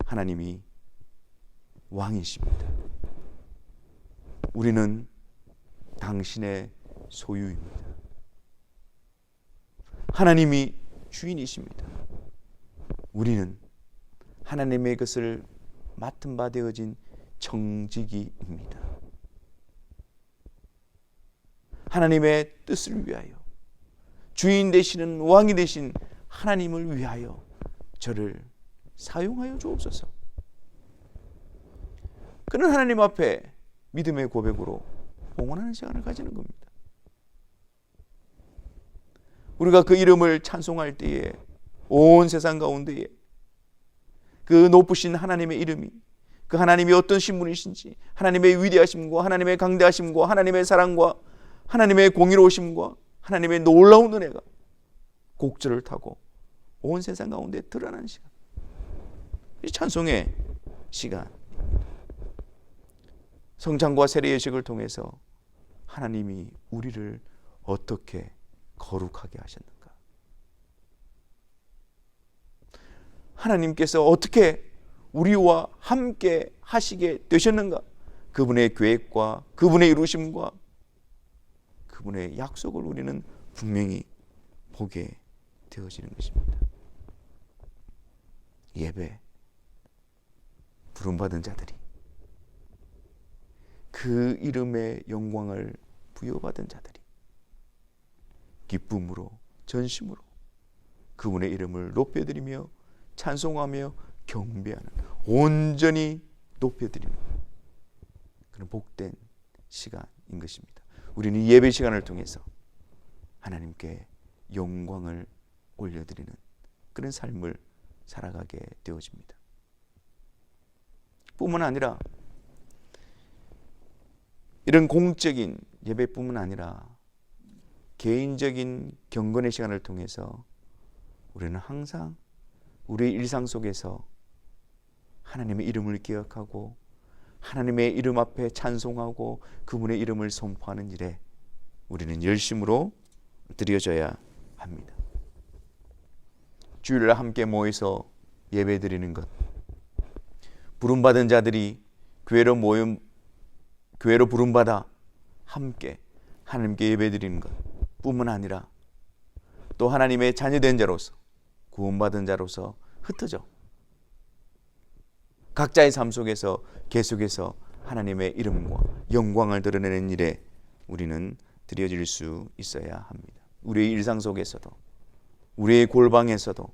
하나님이 왕이십니다. 우리는 당신의 소유입니다. 하나님이 주인이십니다. 우리는 하나님의 것을 맡은 바 되어진 청지기입니다. 하나님의 뜻을 위하여, 주인 되시는 왕이 되신 하나님을 위하여 저를 사용하여 주옵소서. 그는 하나님 앞에 믿음의 고백으로 봉헌하는 시간을 가지는 겁니다. 우리가 그 이름을 찬송할 때에 온 세상 가운데에 그 높으신 하나님의 이름이, 그 하나님이 어떤 신분이신지, 하나님의 위대하심과 하나님의 강대하심과 하나님의 사랑과 하나님의 공의로우심과 하나님의 놀라운 은혜가 곡절을 타고 온 세상 가운데 드러나는 시간, 이 찬송의 시간, 성찬과 세례 예식을 통해서 하나님이 우리를 어떻게 거룩하게 하셨는가, 하나님께서 어떻게 우리와 함께 하시게 되셨는가, 그분의 계획과 그분의 이루심과 그분의 약속을 우리는 분명히 보게 되어지는 것입니다. 예배, 부름받은 자들이 그 이름의 영광을 부여받은 자들이 기쁨으로, 전심으로 그분의 이름을 높여드리며 찬송하며 경배하는, 온전히 높여드리는 그런 복된 시간인 것입니다. 우리는 예배 시간을 통해서 하나님께 영광을 올려드리는 그런 삶을 살아가게 되어집니다. 뿐만 아니라 이런 공적인 예배뿐만 아니라 개인적인 경건의 시간을 통해서 우리는 항상 우리의 일상 속에서 하나님의 이름을 기억하고 하나님의 이름 앞에 찬송하고 그분의 이름을 선포하는 일에 우리는 열심으로 드려져야 합니다. 주일날 함께 모여서 예배드리는 것, 부름받은 자들이 교회로 부름받아 함께 하나님께 예배드리는 것 뿐만 아니라 또 하나님의 자녀된 자로서, 구원받은 자로서 흩어져 각자의 삶 속에서 계속해서 하나님의 이름과 영광을 드러내는 일에 우리는 드려질 수 있어야 합니다. 우리의 일상 속에서도, 우리의 골방에서도,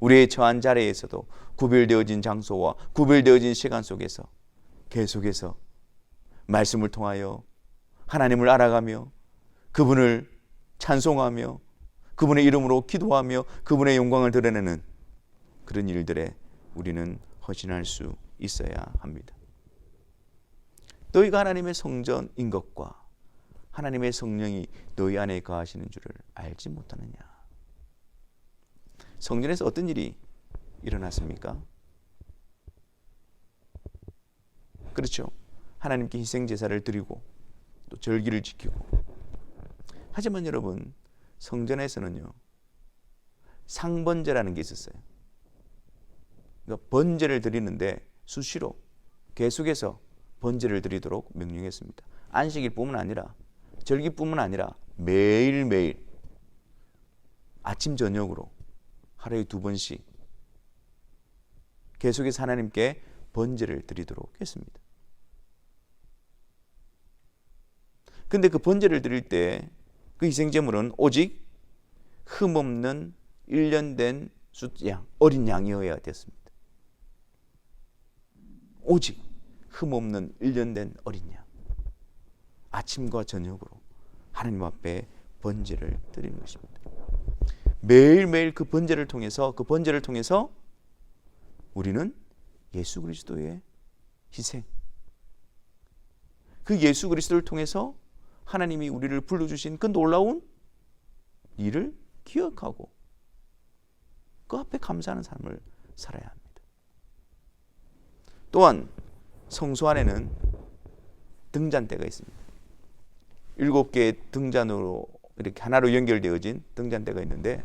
우리의 처한 자리에서도, 구별되어진 장소와 구별되어진 시간 속에서 계속해서 말씀을 통하여 하나님을 알아가며 그분을 찬송하며 그분의 이름으로 기도하며 그분의 영광을 드러내는 그런 일들에 우리는 헌신할 수 있어야 합니다. 너희가 하나님의 성전인 것과 하나님의 성령이 너희 안에 거하시는 줄을 알지 못하느냐. 성전에서 어떤 일이 일어났습니까? 그렇죠. 하나님께 희생제사를 드리고 또 절기를 지키고. 하지만 여러분, 성전에서는요, 상번제라는 게 있었어요. 그러니까 번제를 드리는데 수시로 계속해서 번제를 드리도록 명령했습니다. 안식일뿐만 아니라 절기뿐만 아니라 매일매일 아침 저녁으로 하루에 2번씩 계속해서 하나님께 번제를 드리도록 했습니다. 근데 그 번제를 드릴 때 그 희생제물은 오직 흠없는 1년 된 숫양, 어린 양이어야 됐습니다. 오직 흠없는 1년 된 어린 양, 아침과 저녁으로 하나님 앞에 번제를 드리는 것입니다. 매일매일 그 번제를 통해서 우리는 예수 그리스도의 희생, 그 예수 그리스도를 통해서 하나님이 우리를 불러주신 그 놀라운 일을 기억하고 그 앞에 감사하는 삶을 살아야 합니다. 또한 성소 안에는 등잔대가 있습니다. 7개의 등잔으로 이렇게 하나로 연결되어진 등잔대가 있는데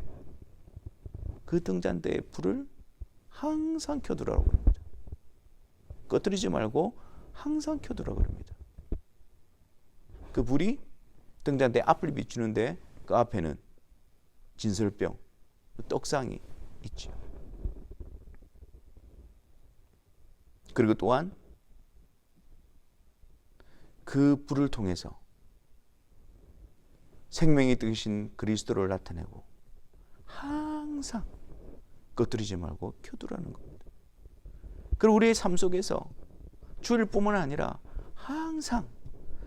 그 등잔대의 불을 항상 켜두라고 합니다. 꺼뜨리지 말고 항상 켜두라고 합니다. 그 불이 등잔대 앞을 비추는데 그 앞에는 진설병, 떡상이 있죠. 그리고 또한 그 불을 통해서 생명이 되신 그리스도를 나타내고 항상 꺼뜨리지 말고 켜두라는 겁니다. 그리고 우리의 삶 속에서 주일뿐만 아니라 항상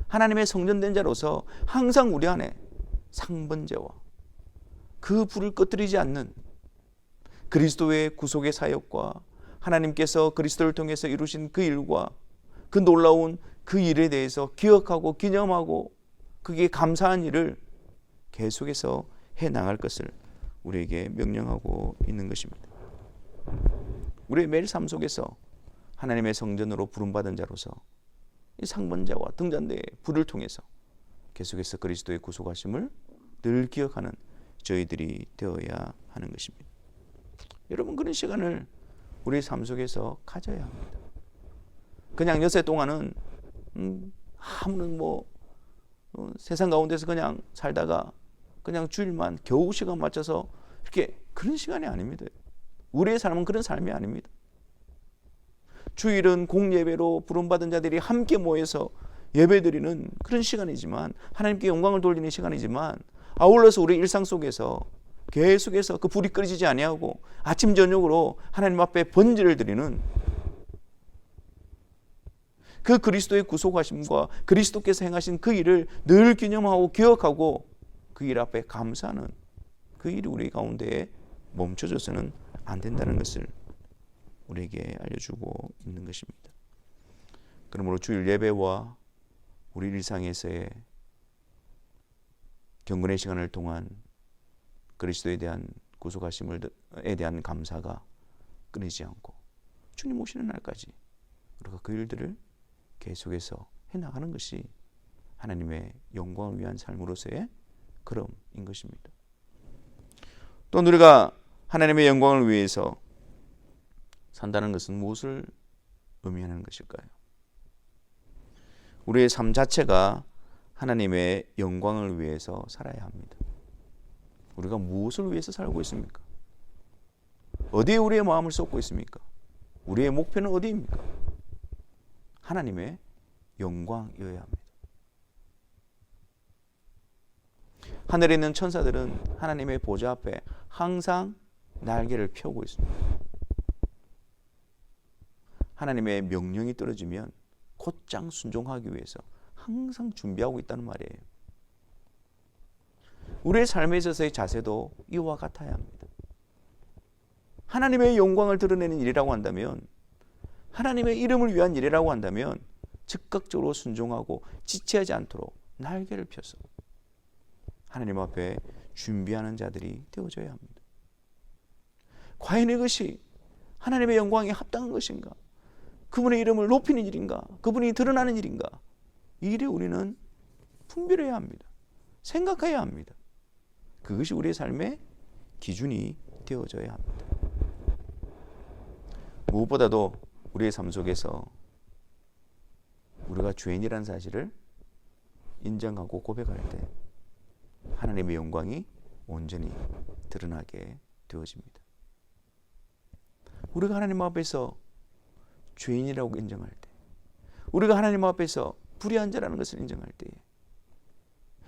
하나님의 성전된 자로서 항상 우리 안에 상번제와 그 불을 꺼뜨리지 않는 그리스도의 구속의 사역과 하나님께서 그리스도를 통해서 이루신 그 일과 그 놀라운 그 일에 대해서 기억하고 기념하고 그게 감사한 일을 계속해서 해 나갈 것을 우리에게 명령하고 있는 것입니다. 우리의 매일 삶 속에서 하나님의 성전으로 부름받은 자로서 이 상번자와 등잔대의 불을 통해서 계속해서 그리스도의 구속하심을 늘 기억하는 저희들이 되어야 하는 것입니다. 여러분, 그런 시간을 우리의 삶 속에서 가져야 합니다. 그냥 여세 동안은 아무런 세상 가운데서 그냥 살다가 그냥 주일만 겨우 시간 맞춰서 이렇게 그런 시간이 아닙니다. 우리의 삶은 그런 삶이 아닙니다. 주일은 공예배로 부름받은 자들이 함께 모여서 예배드리는 그런 시간이지만, 하나님께 영광을 돌리는 시간이지만, 아울러서 우리 일상 속에서 계속해서 그 불이 꺼지지 아니하고 아침 저녁으로 하나님 앞에 번제를 드리는 그 그리스도의 구속하심과 그리스도께서 행하신 그 일을 늘 기념하고 기억하고 그 일 앞에 감사하는 그 일이 우리 가운데에 멈춰져서는 안 된다는 것을 우리에게 알려주고 있는 것입니다. 그러므로 주일 예배와 우리 일상에서의 경건의 시간을 통한 그리스도에 대한 구속하심에 대한 감사가 끊이지 않고 주님 오시는 날까지 우리가 그 일들을 계속해서 해나가는 것이 하나님의 영광을 위한 삶으로서의 걸음인 것입니다. 또 우리가 하나님의 영광을 위해서 산다는 것은 무엇을 의미하는 것일까요? 우리의 삶 자체가 하나님의 영광을 위해서 살아야 합니다. 우리가 무엇을 위해서 살고 있습니까? 어디에 우리의 마음을 쏟고 있습니까? 우리의 목표는 어디입니까? 하나님의 영광이어야 합니다. 하늘에 있는 천사들은 하나님의 보좌 앞에 항상 날개를 펴고 있습니다. 하나님의 명령이 떨어지면 곧장 순종하기 위해서 항상 준비하고 있다는 말이에요. 우리의 삶에 있어서의 자세도 이와 같아야 합니다. 하나님의 영광을 드러내는 일이라고 한다면, 하나님의 이름을 위한 일이라고 한다면 즉각적으로 순종하고 지체하지 않도록 날개를 펴서 하나님 앞에 준비하는 자들이 되어져야 합니다. 과연 이것이 하나님의 영광에 합당한 것인가? 그분의 이름을 높이는 일인가? 그분이 드러나는 일인가? 이 일에 우리는 분별해야 합니다. 생각해야 합니다. 그것이 우리의 삶의 기준이 되어져야 합니다. 무엇보다도 우리의 삶 속에서 우리가 죄인이라는 사실을 인정하고 고백할 때 하나님의 영광이 온전히 드러나게 되어집니다. 우리가 하나님 앞에서 죄인이라고 인정할 때, 우리가 하나님 앞에서 불의한 자라는 것을 인정할 때에,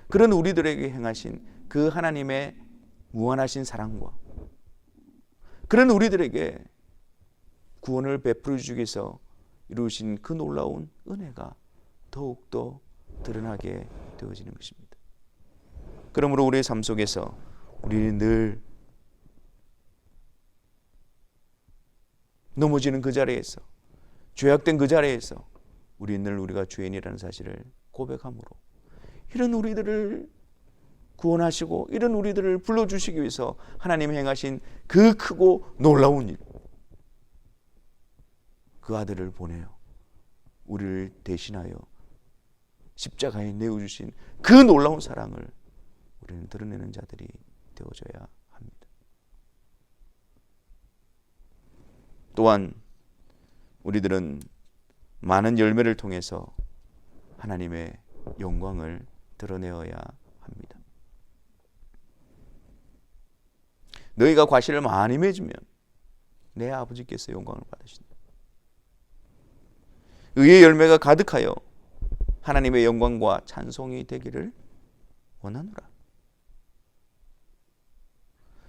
그런 우리들에게 행하신 그 하나님의 무한하신 사랑과 그런 우리들에게 구원을 베풀어 주기 위해서 이루신 그 놀라운 은혜가 더욱더 드러나게 되어지는 것입니다. 그러므로 우리의 삶 속에서 우리는 늘 넘어지는 그 자리에서, 죄악된 그 자리에서 우리는 늘 우리가 죄인이라는 사실을 고백함으로 이런 우리들을 구원하시고 이런 우리들을 불러주시기 위해서 하나님이 행하신 그 크고 놀라운 일, 그 아들을 보내어 우리를 대신하여 십자가에 내어주신 그 놀라운 사랑을 우리는 드러내는 자들이 되어져야 합니다. 또한 우리들은 많은 열매를 통해서 하나님의 영광을 드러내어야 합니다. 너희가 과실을 많이 맺으면 내 아버지께서 영광을 받으신다. 의의 열매가 가득하여 하나님의 영광과 찬송이 되기를 원하노라.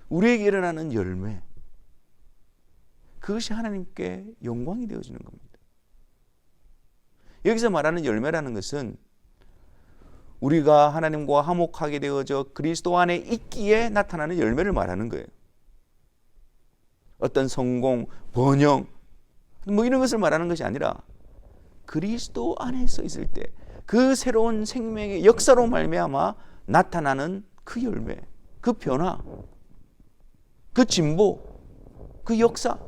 우리에게 일어나는 열매, 그것이 하나님께 영광이 되어지는 겁니다. 여기서 말하는 열매라는 것은 우리가 하나님과 화목하게 되어져 그리스도 안에 있기에 나타나는 열매를 말하는 거예요. 어떤 성공, 번영 뭐 이런 것을 말하는 것이 아니라 그리스도 안에서 있을 때 그 새로운 생명의 역사로 말미암아 나타나는 그 열매, 그 변화, 그 진보, 그 역사,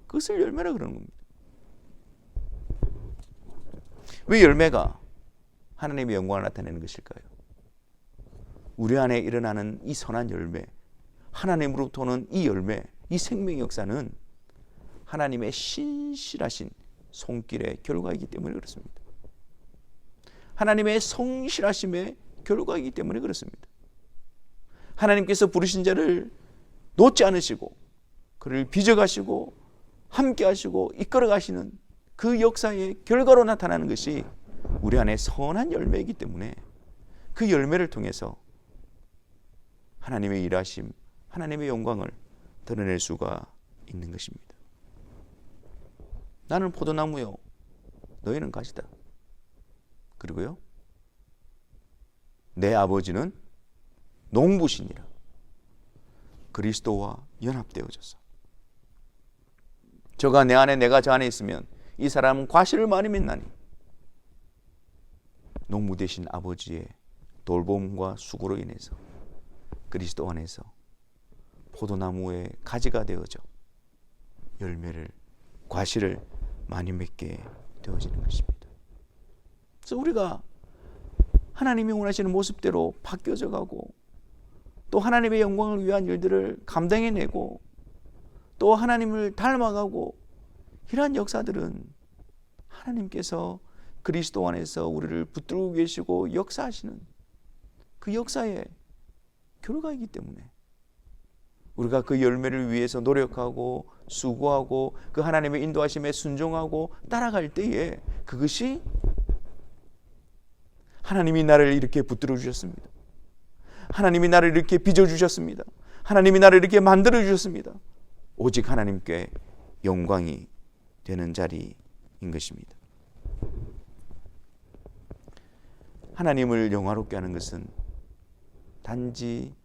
그것을 열매라 그러는 겁니다. 왜 열매가 하나님의 영광을 나타내는 것일까요? 우리 안에 일어나는 이 선한 열매, 하나님으로부터 오는 이 열매, 이 생명의 역사는 하나님의 신실하신 손길의 결과이기 때문에 그렇습니다. 하나님의 성실하심의 결과이기 때문에 그렇습니다. 하나님께서 부르신 자를 놓지 않으시고 그를 빚어가시고 함께하시고 이끌어가시는 그 역사의 결과로 나타나는 것이 우리 안에 선한 열매이기 때문에 그 열매를 통해서 하나님의 일하심, 하나님의 영광을 드러낼 수가 있는 것입니다. 나는 포도나무요, 너희는 가지다. 그리고요, 내 아버지는 농부시니라. 그리스도와 연합되어져서 저가 내 안에 내가 저 안에 있으면 이 사람은 과실을 많이 맺나니 농부 되신 아버지의 돌봄과 수고로 인해서 그리스도 안에서 포도나무의 가지가 되어져 열매를, 과실을 많이 맺게 되어지는 것입니다. 그래서 우리가 하나님이 원하시는 모습대로 바뀌어져 가고 또 하나님의 영광을 위한 일들을 감당해내고 또 하나님을 닮아가고 이러한 역사들은 하나님께서 그리스도 안에서 우리를 붙들고 계시고 역사하시는 그 역사의 결과이기 때문에 우리가 그 열매를 위해서 노력하고 수고하고 그 하나님의 인도하심에 순종하고 따라갈 때에 그것이 하나님이 나를 이렇게 붙들어 주셨습니다. 하나님이 나를 이렇게 빚어주셨습니다. 하나님이 나를 이렇게 만들어 주셨습니다. 오직 하나님께 영광이 되는 자리인 것입니다. 하나님을 영화롭게 하는 것은 단지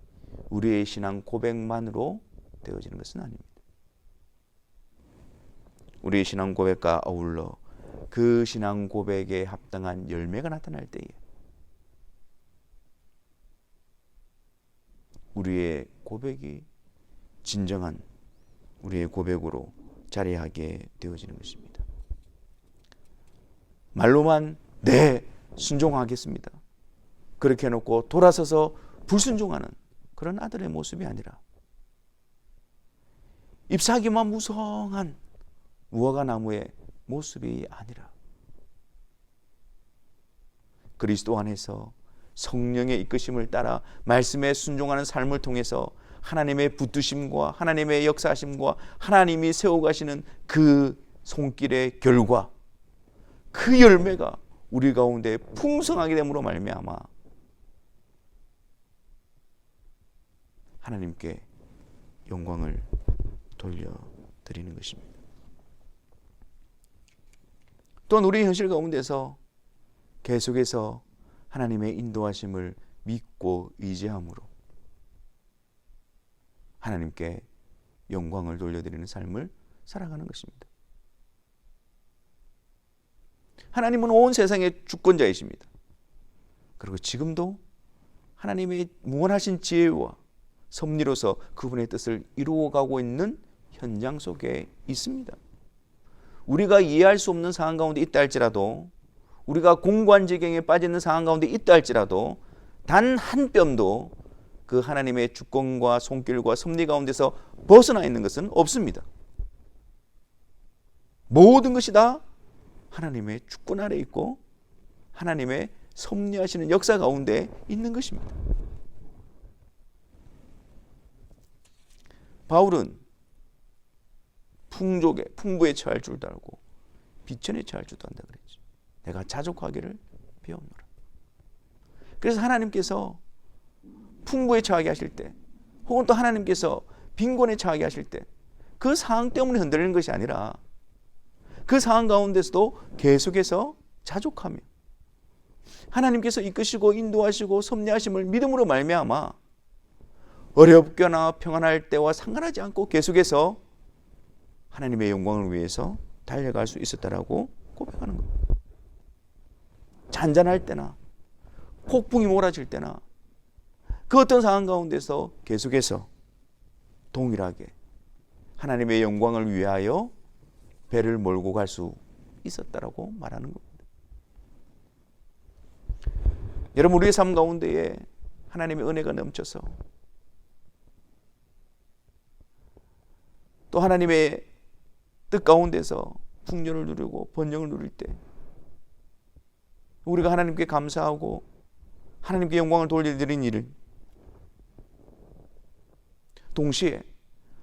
우리의 신앙 고백만으로 되어지는 것은 아닙니다. 우리의 신앙 고백과 어울러 그 신앙 고백에 합당한 열매가 나타날 때에 우리의 고백이 진정한 우리의 고백으로 자리하게 되어지는 것입니다. 말로만 네, 순종하겠습니다. 그렇게 해놓고 돌아서서 불순종하는 그런 아들의 모습이 아니라 잎사귀만 무성한 무화과 나무의 모습이 아니라 그리스도 안에서 성령의 이끄심을 따라 말씀에 순종하는 삶을 통해서 하나님의 붙드심과 하나님의 역사하심과 하나님이 세워가시는 그 손길의 결과, 그 열매가 우리 가운데 풍성하게 됨으로 말미암아 하나님께 영광을 돌려드리는 것입니다. 또한 우리 현실 가운데서 계속해서 하나님의 인도하심을 믿고 의지함으로 하나님께 영광을 돌려드리는 삶을 살아가는 것입니다. 하나님은 온 세상의 주권자이십니다. 그리고 지금도 하나님의 무한하신 지혜와 섭리로서 그분의 뜻을 이루어가고 있는 현장 속에 있습니다. 우리가 이해할 수 없는 상황 가운데 있다 할지라도, 우리가 공관지경에 빠져 있는 상황 가운데 있다 할지라도 단 한 뼘도 그 하나님의 주권과 손길과 섭리 가운데서 벗어나 있는 것은 없습니다. 모든 것이 다 하나님의 주권 아래 있고 하나님의 섭리하시는 역사 가운데 있는 것입니다. 바울은 풍부에 처할 줄도 알고 비천에 처할 줄도 안다 그랬죠. 내가 자족하기를 배웠노라. 그래서 하나님께서 풍부에 처하게 하실 때, 혹은 또 하나님께서 빈곤에 처하게 하실 때 그 상황 때문에 흔들리는 것이 아니라 그 상황 가운데서도 계속해서 자족하며 하나님께서 이끄시고 인도하시고 섭리하심을 믿음으로 말미암아 어렵거나 평안할 때와 상관하지 않고 계속해서 하나님의 영광을 위해서 달려갈 수 있었다라고 고백하는 겁니다. 잔잔할 때나 폭풍이 몰아칠 때나 그 어떤 상황 가운데서 계속해서 동일하게 하나님의 영광을 위하여 배를 몰고 갈 수 있었다라고 말하는 겁니다. 여러분, 우리의 삶 가운데에 하나님의 은혜가 넘쳐서 또 하나님의 뜻 가운데서 풍요를 누리고 번영을 누릴 때 우리가 하나님께 감사하고 하나님께 영광을 돌려드린 일을 동시에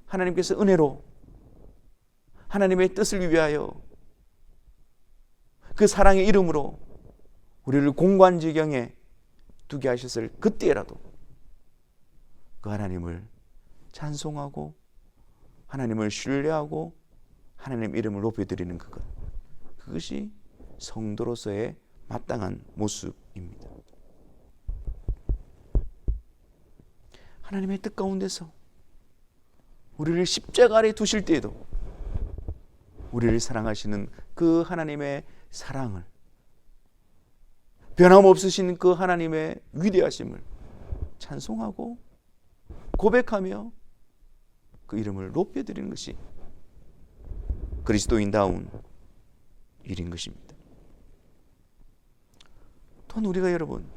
하나님께서 은혜로 하나님의 뜻을 위하여 그 사랑의 이름으로 우리를 공관지경에 두게 하셨을 그때라도 그 하나님을 찬송하고 하나님을 신뢰하고 하나님 이름을 높여드리는 그것이 성도로서의 마땅한 모습입니다. 하나님의 뜻 가운데서 우리를 십자가 아래 두실 때에도 우리를 사랑하시는 그 하나님의 사랑을, 변함없으신 그 하나님의 위대하심을 찬송하고 고백하며 그 이름을 높여드리는 것이 그리스도인다운 일인 것입니다. 또한 우리가 여러분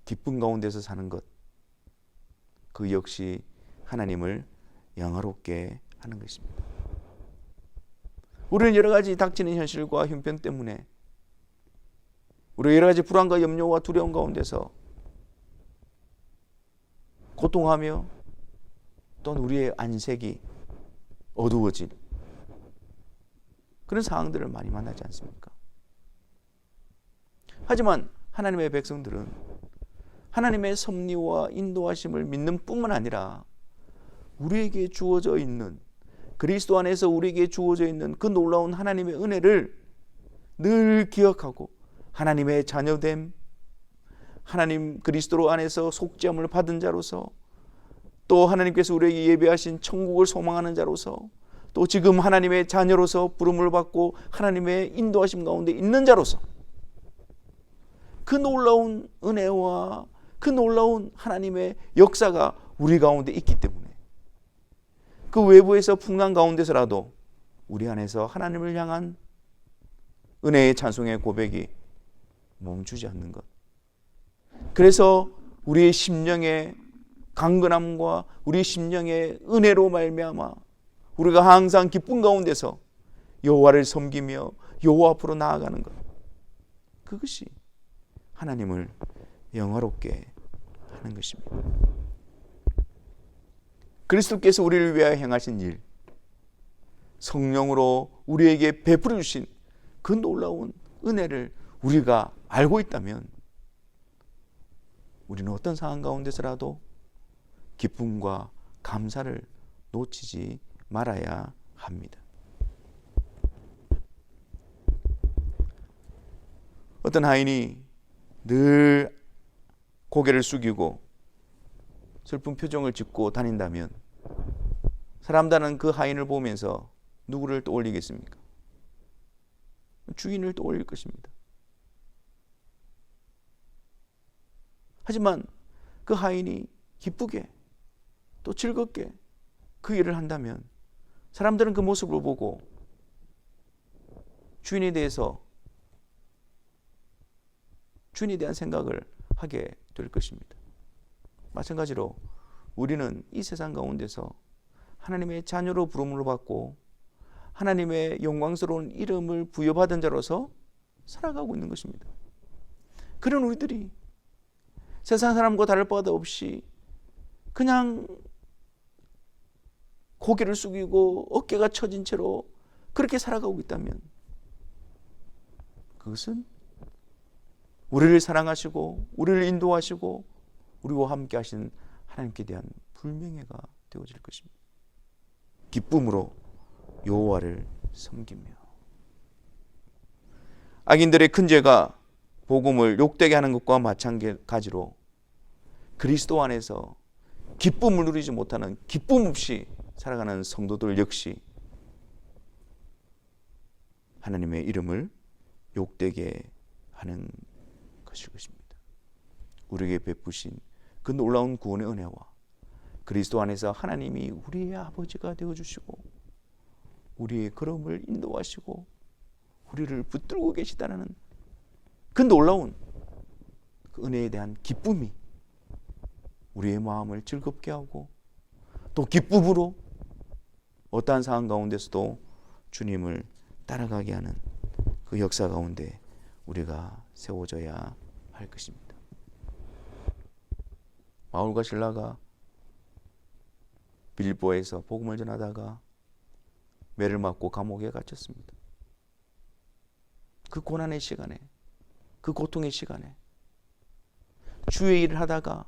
기쁨 가운데서 사는 것, 그 역시 하나님을 영화롭게 하는 것입니다. 우리는 여러 가지 닥치는 현실과 형편 때문에 우리 여러 가지 불안과 염려와 두려움 가운데서 고통하며 또는 우리의 안색이 어두워진 그런 상황들을 많이 만나지 않습니까? 하지만 하나님의 백성들은 하나님의 섭리와 인도하심을 믿는 뿐만 아니라 우리에게 주어져 있는, 그리스도 안에서 우리에게 주어져 있는 그 놀라운 하나님의 은혜를 늘 기억하고 하나님의 자녀됨, 하나님 그리스도 안에서 속죄함을 받은 자로서, 또 하나님께서 우리에게 예배하신 천국을 소망하는 자로서, 또 지금 하나님의 자녀로서 부름을 받고 하나님의 인도하심 가운데 있는 자로서 그 놀라운 은혜와 그 놀라운 하나님의 역사가 우리 가운데 있기 때문에 그 외부에서 풍랑 가운데서라도 우리 안에서 하나님을 향한 은혜의 찬송의 고백이 멈추지 않는 것. 그래서 우리의 심령의 강건함과 우리 심령의 은혜로 말미암아 우리가 항상 기쁨 가운데서 여호와를 섬기며 여호와 앞으로 나아가는 것, 그것이 하나님을 영화롭게 하는 것입니다. 그리스도께서 우리를 위하여 행하신 일, 성령으로 우리에게 베풀어 주신 그 놀라운 은혜를 우리가 알고 있다면 우리는 어떤 상황 가운데서라도 기쁨과 감사를 놓치지 말아야 합니다. 어떤 하인이 늘 고개를 숙이고 슬픈 표정을 짓고 다닌다면 사람들은 그 하인을 보면서 누구를 떠올리겠습니까? 주인을 떠올릴 것입니다. 하지만 그 하인이 기쁘게 또 즐겁게 그 일을 한다면 사람들은 그 모습을 보고 주인에 대한 생각을 하게 될 것입니다. 마찬가지로 우리는 이 세상 가운데서 하나님의 자녀로 부름을 받고 하나님의 영광스러운 이름을 부여받은 자로서 살아가고 있는 것입니다. 그런 우리들이 세상 사람과 다를 바도 없이 그냥 고개를 숙이고 어깨가 처진 채로 그렇게 살아가고 있다면 그것은 우리를 사랑하시고 우리를 인도하시고 우리와 함께 하신 하나님께 대한 불명예가 되어질 것입니다. 기쁨으로 여호와를 섬기며 악인들의 큰 죄가 복음을 욕되게 하는 것과 마찬가지로 그리스도 안에서 기쁨을 누리지 못하는 기쁨 없이 살아가는 성도들 역시 하나님의 이름을 욕되게 하는 것일 것입니다. 우리에게 베푸신 그 놀라운 구원의 은혜와 그리스도 안에서 하나님이 우리의 아버지가 되어주시고 우리의 걸음을 인도하시고 우리를 붙들고 계시다는 그 놀라운 그 은혜에 대한 기쁨이 우리의 마음을 즐겁게 하고 또 기쁨으로 어떠한 상황 가운데서도 주님을 따라가게 하는 그 역사 가운데 우리가 세워져야 할 것입니다. 바울과 실라가 빌립보에서 복음을 전하다가 매를 맞고 감옥에 갇혔습니다. 그 고난의 시간에, 그 고통의 시간에, 주의 일을 하다가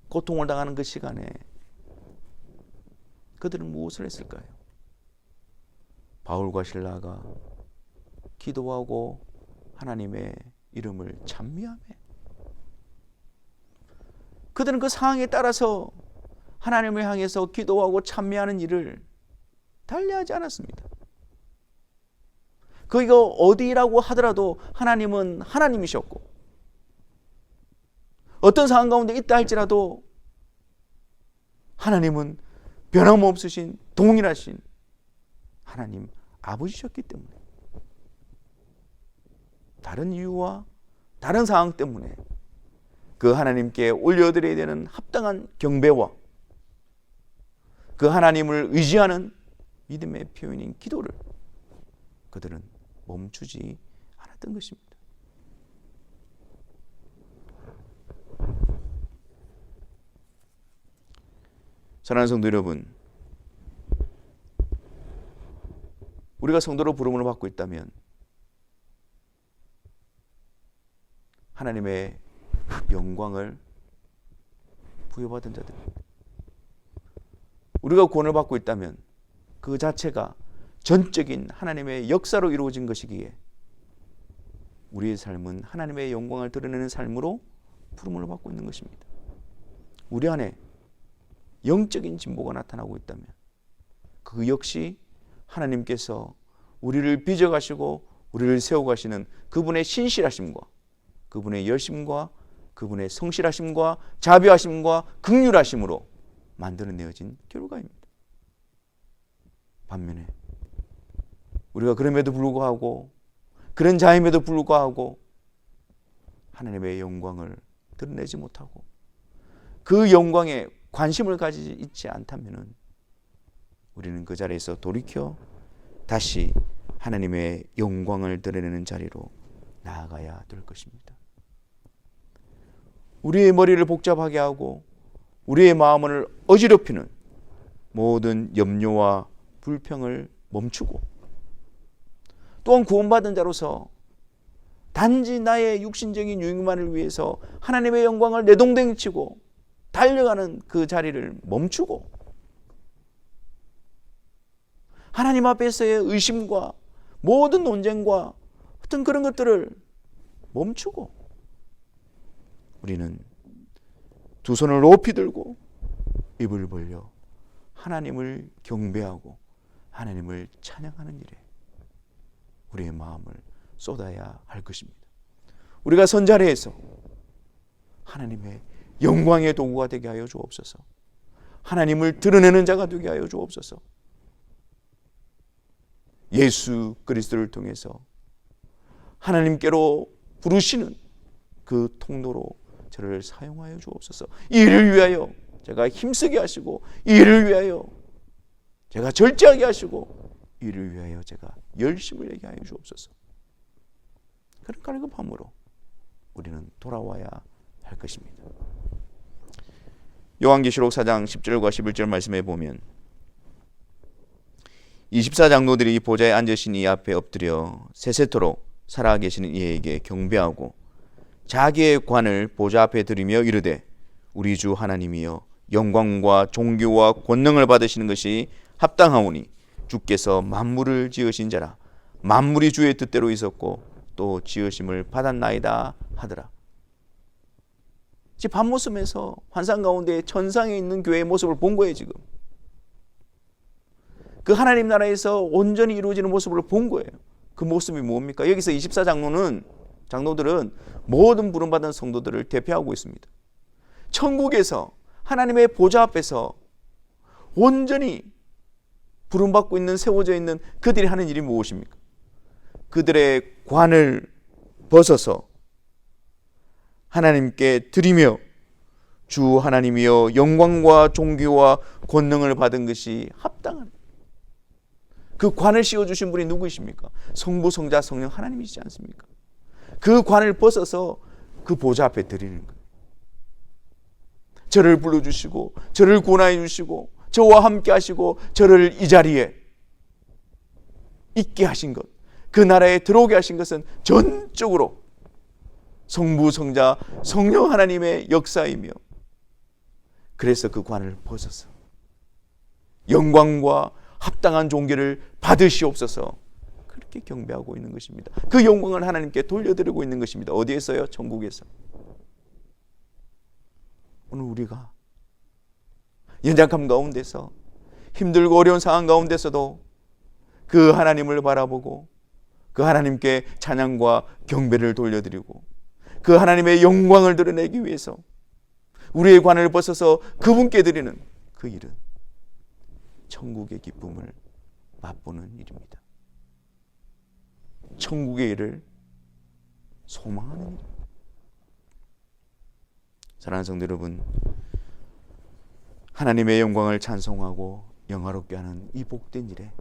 고통을 당하는 그 시간에 그들은 무엇을 했을까요? 바울과 실라가 기도하고 하나님의 이름을 찬미하며 그들은 그 상황에 따라서 하나님을 향해서 기도하고 찬미하는 일을 달리하지 않았습니다. 거기가 어디라고 하더라도 하나님은 하나님이셨고 어떤 상황 가운데 있다 할지라도 하나님은 변함없으신 동일하신 하나님 아버지셨기 때문에 다른 이유와 다른 상황 때문에 그 하나님께 올려드려야 되는 합당한 경배와 그 하나님을 의지하는 믿음의 표현인 기도를 그들은 멈추지 않았던 것입니다. 사랑하는 성도 여러분, 우리가 성도로 부름을 받고 있다면 하나님의 영광을 부여받은 자들입니다. 우리가 구원을 받고 있다면 그 자체가 전적인 하나님의 역사로 이루어진 것이기에 우리의 삶은 하나님의 영광을 드러내는 삶으로 부름을 받고 있는 것입니다. 우리 안에 영적인 진보가 나타나고 있다면 그 역시 하나님께서 우리를 빚어가시고 우리를 세워가시는 그분의 신실하심과 그분의 열심과 그분의 성실하심과 자비하심과 긍휼하심으로 만들어내어진 결과입니다. 반면에 우리가 그럼에도 불구하고 그런 자임에도 불구하고 하나님의 영광을 드러내지 못하고 그 영광에 관심을 가지지 있지 않다면 우리는 그 자리에서 돌이켜 다시 하나님의 영광을 드러내는 자리로 나아가야 될 것입니다. 우리의 머리를 복잡하게 하고 우리의 마음을 어지럽히는 모든 염려와 불평을 멈추고 또한 구원받은 자로서 단지 나의 육신적인 유익만을 위해서 하나님의 영광을 내동댕치고 달려가는 그 자리를 멈추고 하나님 앞에서의 의심과 모든 논쟁과 어떤 그런 것들을 멈추고 우리는 두 손을 높이 들고 입을 벌려 하나님을 경배하고 하나님을 찬양하는 일에 우리의 마음을 쏟아야 할 것입니다. 우리가 선자리에서 하나님의 영광의 도구가 되게 하여 주옵소서. 하나님을 드러내는 자가 되게 하여 주옵소서. 예수 그리스도를 통해서 하나님께로 부르시는 그 통로로 저를 사용하여 주옵소서. 이 일을 위하여 제가 힘쓰게 하시고 이 일을 위하여 제가 절제하게 하시고 이 일을 위하여 제가 열심을 내게 하여 주옵소서. 그런 갈급함으로 우리는 돌아와야 할 것입니다. 요한계시록 4장 10절과 11절 말씀에 보면 24장로들이 보좌에 앉으신 이 앞에 엎드려 세세토록 살아계시는 이에게 경배하고 자기의 관을 보좌 앞에 들이며 이르되 우리 주 하나님이여 영광과 존귀와 권능을 받으시는 것이 합당하오니 주께서 만물을 지으신 자라. 만물이 주의 뜻대로 있었고 또 지으심을 받았나이다 하더라. 지금 밤모습에서 환상 가운데 천상에 있는 교회의 모습을 본 거예요. 지금 그 하나님 나라에서 온전히 이루어지는 모습을 본 거예요. 그 모습이 뭡니까? 여기서 24장로들은 모든 부름받은 성도들을 대표하고 있습니다. 천국에서 하나님의 보좌 앞에서 온전히 부름받고 있는, 세워져 있는 그들이 하는 일이 무엇입니까? 그들의 관을 벗어서 하나님께 드리며 주 하나님이여 영광과 존귀와 권능을 받은 것이 합당한, 그 관을 씌워주신 분이 누구이십니까? 성부, 성자, 성령 하나님이시지 않습니까? 그 관을 벗어서 그 보좌 앞에 드리는 거예요. 저를 불러주시고 저를 구원하여 주시고 저와 함께 하시고 저를 이 자리에 있게 하신 것, 그 나라에 들어오게 하신 것은 전적으로 성부, 성자, 성령 하나님의 역사이며, 그래서 그 관을 벗어서 영광과 합당한 존귀를 받으시옵소서, 그렇게 경배하고 있는 것입니다. 그 영광을 하나님께 돌려드리고 있는 것입니다. 어디에서요? 천국에서. 오늘 우리가 연약함 가운데서, 힘들고 어려운 상황 가운데서도 그 하나님을 바라보고 그 하나님께 찬양과 경배를 돌려드리고 그 하나님의 영광을 드러내기 위해서 우리의 관을 벗어서 그분께 드리는 그 일은 천국의 기쁨을 맛보는 일입니다. 천국의 일을 소망하는 일입니다. 사랑하는 성도 여러분, 하나님의 영광을 찬송하고 영화롭게 하는 이 복된 일에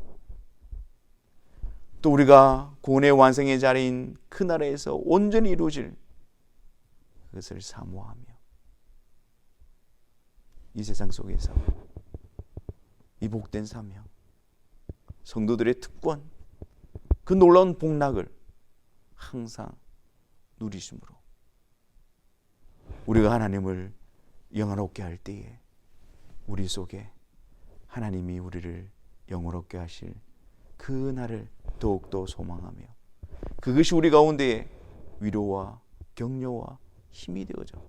또 우리가 구원의 완성의 자리인 그 나라에서 온전히 이루어질 그것을 사모하며 이 세상 속에서 이 복된 사명, 성도들의 특권, 그 놀라운 복락을 항상 누리심으로 우리가 하나님을 영화롭게 할 때에 우리 속에 하나님이 우리를 영화롭게 하실 그 날을 더욱더 소망하며 그것이 우리 가운데에 위로와 격려와 힘이 되어져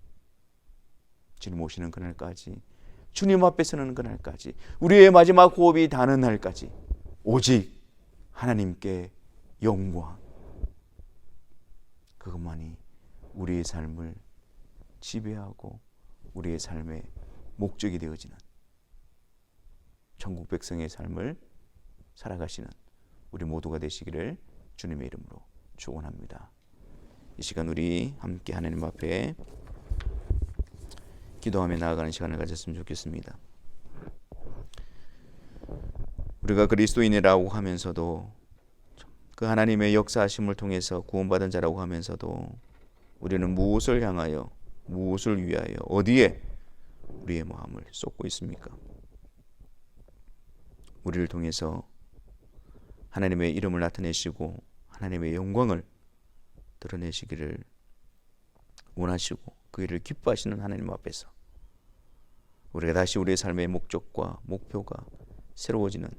주님 오시는 그날까지, 주님 앞에 서는 그날까지, 우리의 마지막 호흡이 닿는 날까지 오직 하나님께 영광, 그것만이 우리의 삶을 지배하고 우리의 삶의 목적이 되어지는 천국 백성의 삶을 살아가시는 우리 모두가 되시기를 주님의 이름으로 축원합니다. 이 시간 우리 함께 하나님 앞에 기도하며 나아가는 시간을 가졌으면 좋겠습니다. 우리가 그리스도인이라고 하면서도, 그 하나님의 역사하심을 통해서 구원받은 자라고 하면서도 우리는 무엇을 향하여, 무엇을 위하여, 어디에 우리의 마음을 쏟고 있습니까? 우리를 통해서 하나님의 이름을 나타내시고 하나님의 영광을 드러내시기를 원하시고 그 일을 기뻐하시는 하나님 앞에서 우리가 다시 우리의 삶의 목적과 목표가 새로워지는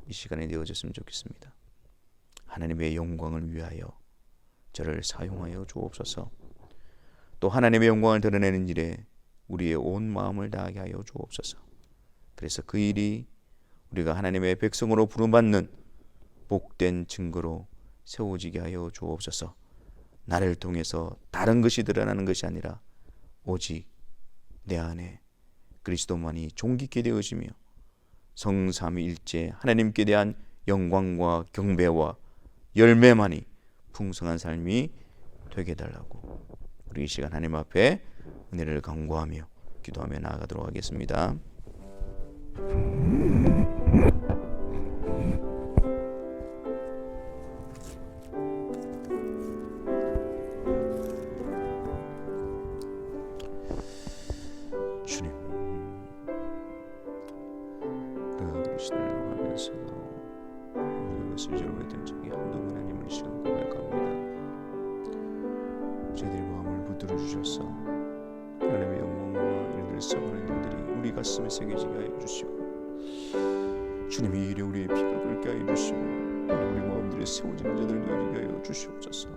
이 시간이 되어졌으면 좋겠습니다. 하나님의 영광을 위하여 저를 사용하여 주옵소서. 또 하나님의 영광을 드러내는 일에 우리의 온 마음을 다하게 하여 주옵소서. 그래서 그 일이 우리가 하나님의 백성으로 부름받는 복된 증거로 세워지게 하여 주옵소서. 나를 통해서 다른 것이 드러나는 것이 아니라 오직 내 안에 그리스도만이 존귀케 되어지며 성삼위일체 하나님께 대한 영광과 경배와 열매만이 풍성한 삶이 되게 해달라고 우리 이 시간 하나님 앞에 은혜를 간구하며 기도하며 나아가도록 하겠습니다. 주님, 우리가 그리스도를 하면서도 우리가 그것을 저버렸던 적이 한두 번 아님을 시간 고백합니다. 저희들의 마음을 붙들어 주셔서 하나님의 영광과 일들 써보는 일들이 우리 가슴에 새겨지게 하여 주시고, 주님이 이 일에 우리의 피가 끓게 하여 주시고 우리 마음들에 세워지는 자들 되게 하여 주시옵소서.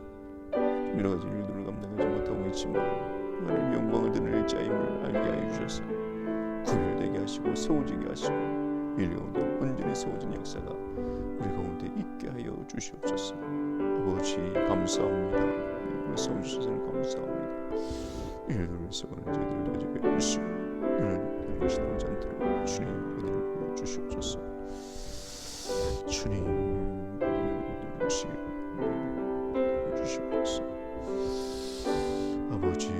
여러 가지 일들을 감당하지 못하고 있지만 하나님의 영광을 드러낼 자임을 알게 하여 주셔서 구별되게 하시고 세워지게 하시고 일 가운데 온전히 세워진 역사가 우리 가운데 있게 하여 주시옵소서. 아버지 감사합니다. 이걸 세워주셔서 감사합니다. 일들을 세우는 저희들 가지게 해주시고 하나님 되시는 잔들을 주님 은혜를 주시옵소서. 주님 은혜를 주시옵소서. 아버지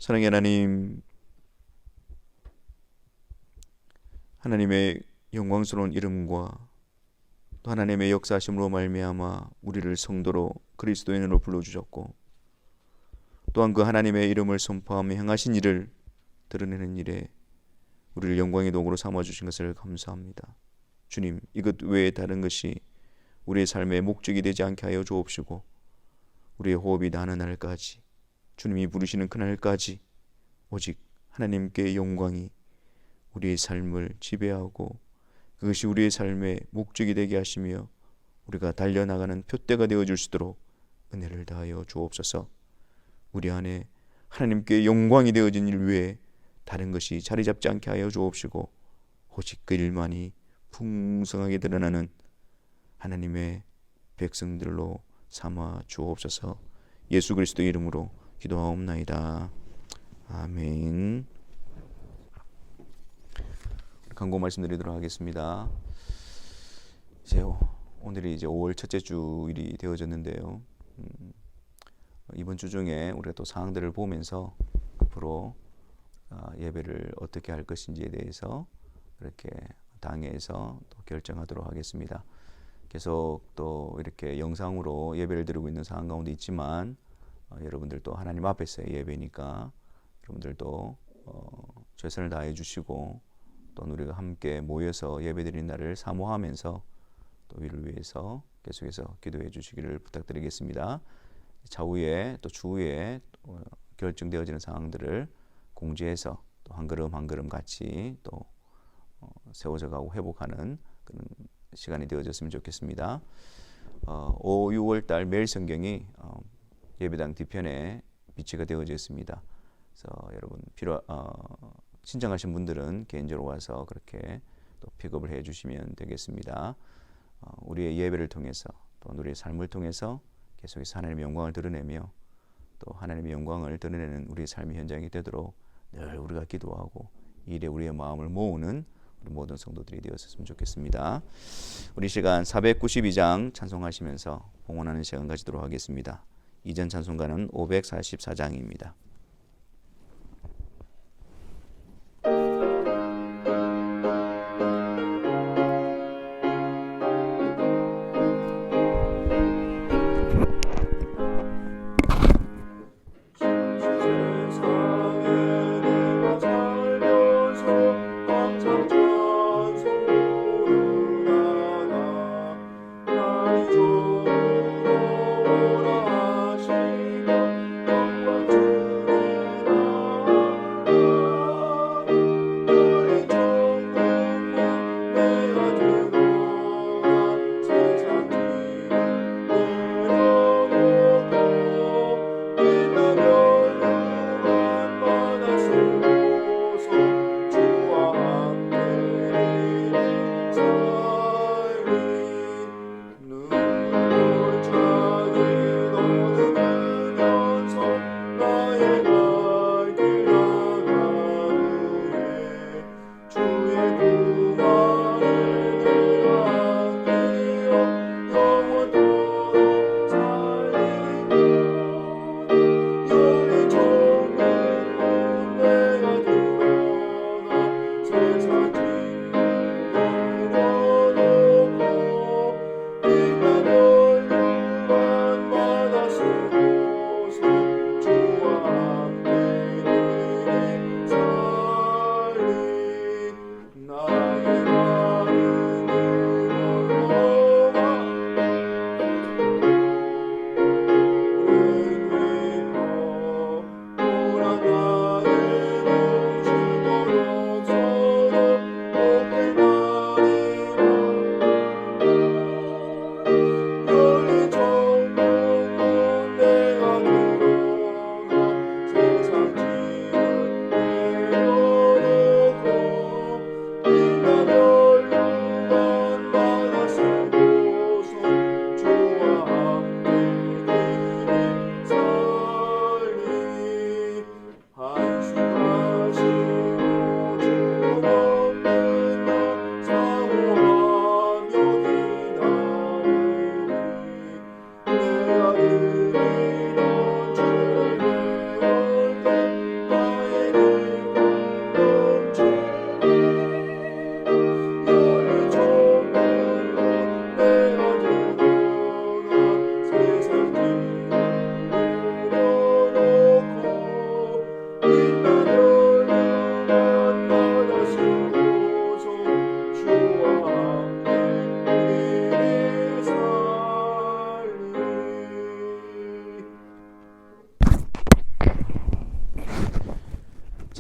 사랑의 하나님, 하나님의 영광스러운 이름과 또 하나님의 역사하심으로 말미암아 우리를 성도로 그리스도인으로 불러주셨고, 또한 그 하나님의 이름을 선포하며 행하신 일을 드러내는 일에 우리를 영광의 도구로 삼아주신 것을 감사합니다. 주님, 이것 외에 다른 것이 우리의 삶의 목적이 되지 않게 하여 주옵시고, 우리의 호흡이 나는 날까지, 주님이 부르시는 그날까지 오직 하나님께 영광이 우리의 삶을 지배하고 그것이 우리의 삶의 목적이 되게 하시며 우리가 달려나가는 표대가 되어줄 수 있도록 은혜를 다하여 주옵소서. 우리 안에 하나님께 영광이 되어진 일 외에 다른 것이 자리 잡지 않게 하여 주옵시고, 오직 그 일만이 풍성하게 드러나는 하나님의 백성들로 삼아 주옵소서. 예수 그리스도의 이름으로 기도하옵나이다. 아멘. 광고 말씀드리도록 하겠습니다. 오늘이 5월 첫째 주일이 되어졌는데요. 이번 주 중에 우리가 또 사항들을 보면서 앞으로 예배를 어떻게 할 것인지에 대해서 이렇게 당회에서 또 결정하도록 하겠습니다. 계속 또 이렇게 영상으로 예배를 드리고 있는 상황 가운데 있지만 여러분들도 하나님 앞에서의 예배니까 여러분들도 최선을 다해 주시고, 또 우리가 함께 모여서 예배드리는 날을 사모하면서 또 이를 위해서 계속해서 기도해 주시기를 부탁드리겠습니다. 차후에 또 추후에 결정되어지는 상황들을 공지해서 또 한 걸음 한 걸음 같이 또 세워져가고 회복하는 그런 시간이 되어졌으면 좋겠습니다. 5, 6월 달 매일 성경이 예배당 뒤편에 비치가 되어져 있습니다. 그래서 여러분 신청하신 분들은 개인적으로 와서 그렇게 또 픽업을 해주시면 되겠습니다. 우리의 예배를 통해서 또 우리의 삶을 통해서 계속해서 하나님의 영광을 드러내며 또 하나님의 영광을 드러내는 우리의 삶의 현장이 되도록 늘 우리가 기도하고 일에 우리의 마음을 모으는 우리 모든 성도들이 되었으면 좋겠습니다. 우리 시간 492장 찬송하시면서 봉헌하는 시간 가지도록 하겠습니다. 이전 찬송가는 544장입니다. 주로 오라 하시며 영광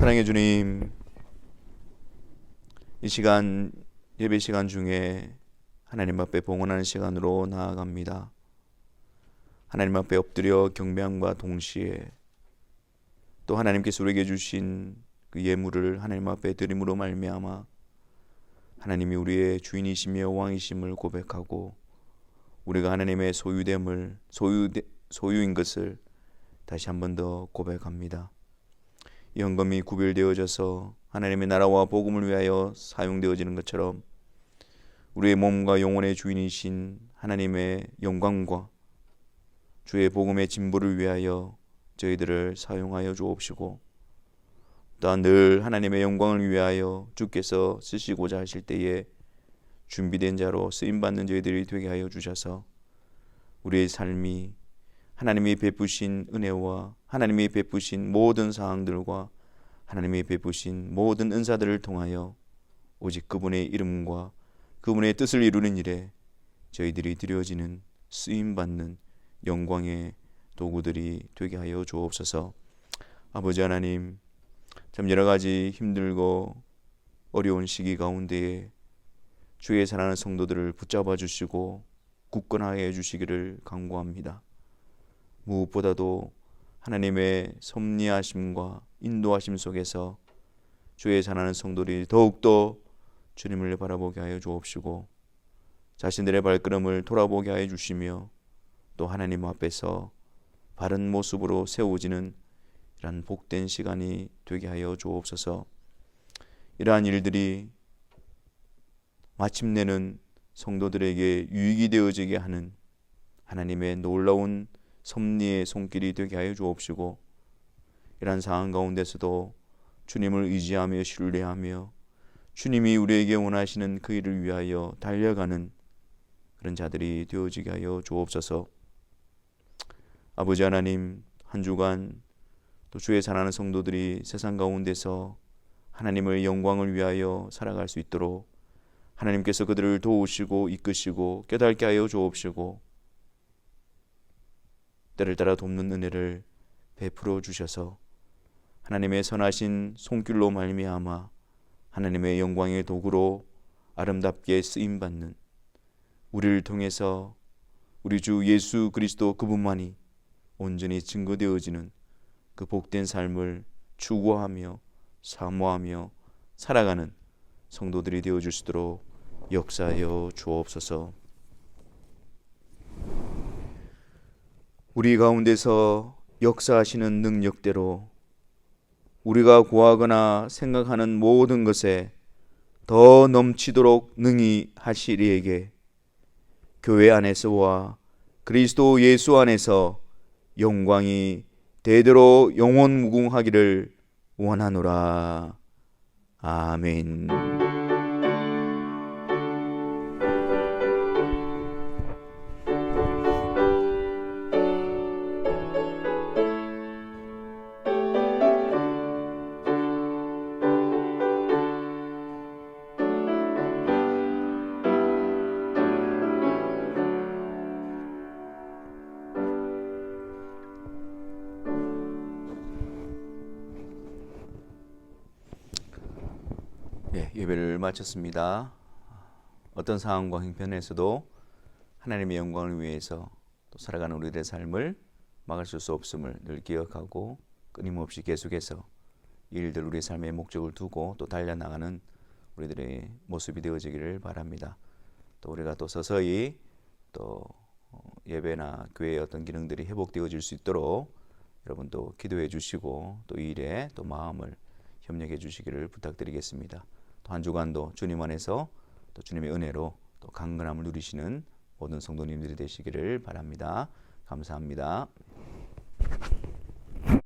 사랑의 주님, 이 시간 예배 시간 중에 하나님 앞에 봉헌하는 시간으로 나아갑니다. 하나님 앞에 엎드려 경배함과 동시에 또 하나님께서 우리에게 주신 그 예물을 하나님 앞에 드림으로 말미암아 하나님이 우리의 주인이시며 왕이심을 고백하고 우리가 하나님의 소유인 것을 다시 한 번 더 고백합니다. 이 헌금이 구별되어져서 하나님의 나라와 복음을 위하여 사용되어지는 것처럼 우리의 몸과 영혼의 주인이신 하나님의 영광과 주의 복음의 진보를 위하여 저희들을 사용하여 주옵시고, 또한 늘 하나님의 영광을 위하여 주께서 쓰시고자 하실 때에 준비된 자로 쓰임받는 저희들이 되게 하여 주셔서 우리의 삶이 하나님이 베푸신 은혜와 하나님이 베푸신 모든 사항들과 하나님이 베푸신 모든 은사들을 통하여 오직 그분의 이름과 그분의 뜻을 이루는 일에 저희들이 드려지는 쓰임받는 영광의 도구들이 되게 하여 주옵소서. 아버지 하나님, 참 여러 가지 힘들고 어려운 시기 가운데에 주의 사랑하는 성도들을 붙잡아 주시고 굳건하게 해주시기를 간구합니다. 무엇보다도 하나님의 섭리하심과 인도하심 속에서 주의 사랑하는 성도들이 더욱더 주님을 바라보게 하여 주옵시고 자신들의 발걸음을 돌아보게 하여 주시며 또 하나님 앞에서 바른 모습으로 세워지는 이러한 복된 시간이 되게 하여 주옵소서. 이러한 일들이 마침내는 성도들에게 유익이 되어지게 하는 하나님의 놀라운 섭리의 손길이 되게 하여 주옵시고 이러한 상황 가운데서도 주님을 의지하며 신뢰하며 주님이 우리에게 원하시는 그 일을 위하여 달려가는 그런 자들이 되어지게 하여 주옵소서. 아버지 하나님, 한 주간 또 주의 사랑하는 성도들이 세상 가운데서 하나님의 영광을 위하여 살아갈 수 있도록 하나님께서 그들을 도우시고 이끄시고 깨닫게 하여 주옵시고 때를 따라 돕는 은혜를 베풀어 주셔서 하나님의 선하신 손길로 말미암아 하나님의 영광의 도구로 아름답게 쓰임받는 우리를 통해서 우리 주 예수 그리스도 그분만이 온전히 증거되어지는 그 복된 삶을 추구하며 사모하며 살아가는 성도들이 되어줄 수 있도록 역사하여 주옵소서. 우리 가운데서 역사하시는 능력대로 우리가 구하거나 생각하는 모든 것에 더 넘치도록 능히 하실 이에게 교회 안에서와 그리스도 예수 안에서 영광이 대대로 영원무궁하기를 원하노라. 아멘. 예배를 마쳤습니다. 어떤 상황과 형편에서도 하나님의 영광을 위해서 또 살아가는 우리들의 삶을 막을 수 없음을 늘 기억하고 끊임없이 계속해서 일들 우리의 삶의 목적을 두고 또 달려나가는 우리들의 모습이 되어지기를 바랍니다. 또 우리가 또 서서히 또 예배나 교회의 어떤 기능들이 회복되어질 수 있도록 여러분도 기도해 주시고 또 이 일에 또 마음을 협력해 주시기를 부탁드리겠습니다. 또 한 주간도 주님 안에서 또 주님의 은혜로 또 강건함을 누리시는 모든 성도님들이 되시기를 바랍니다. 감사합니다.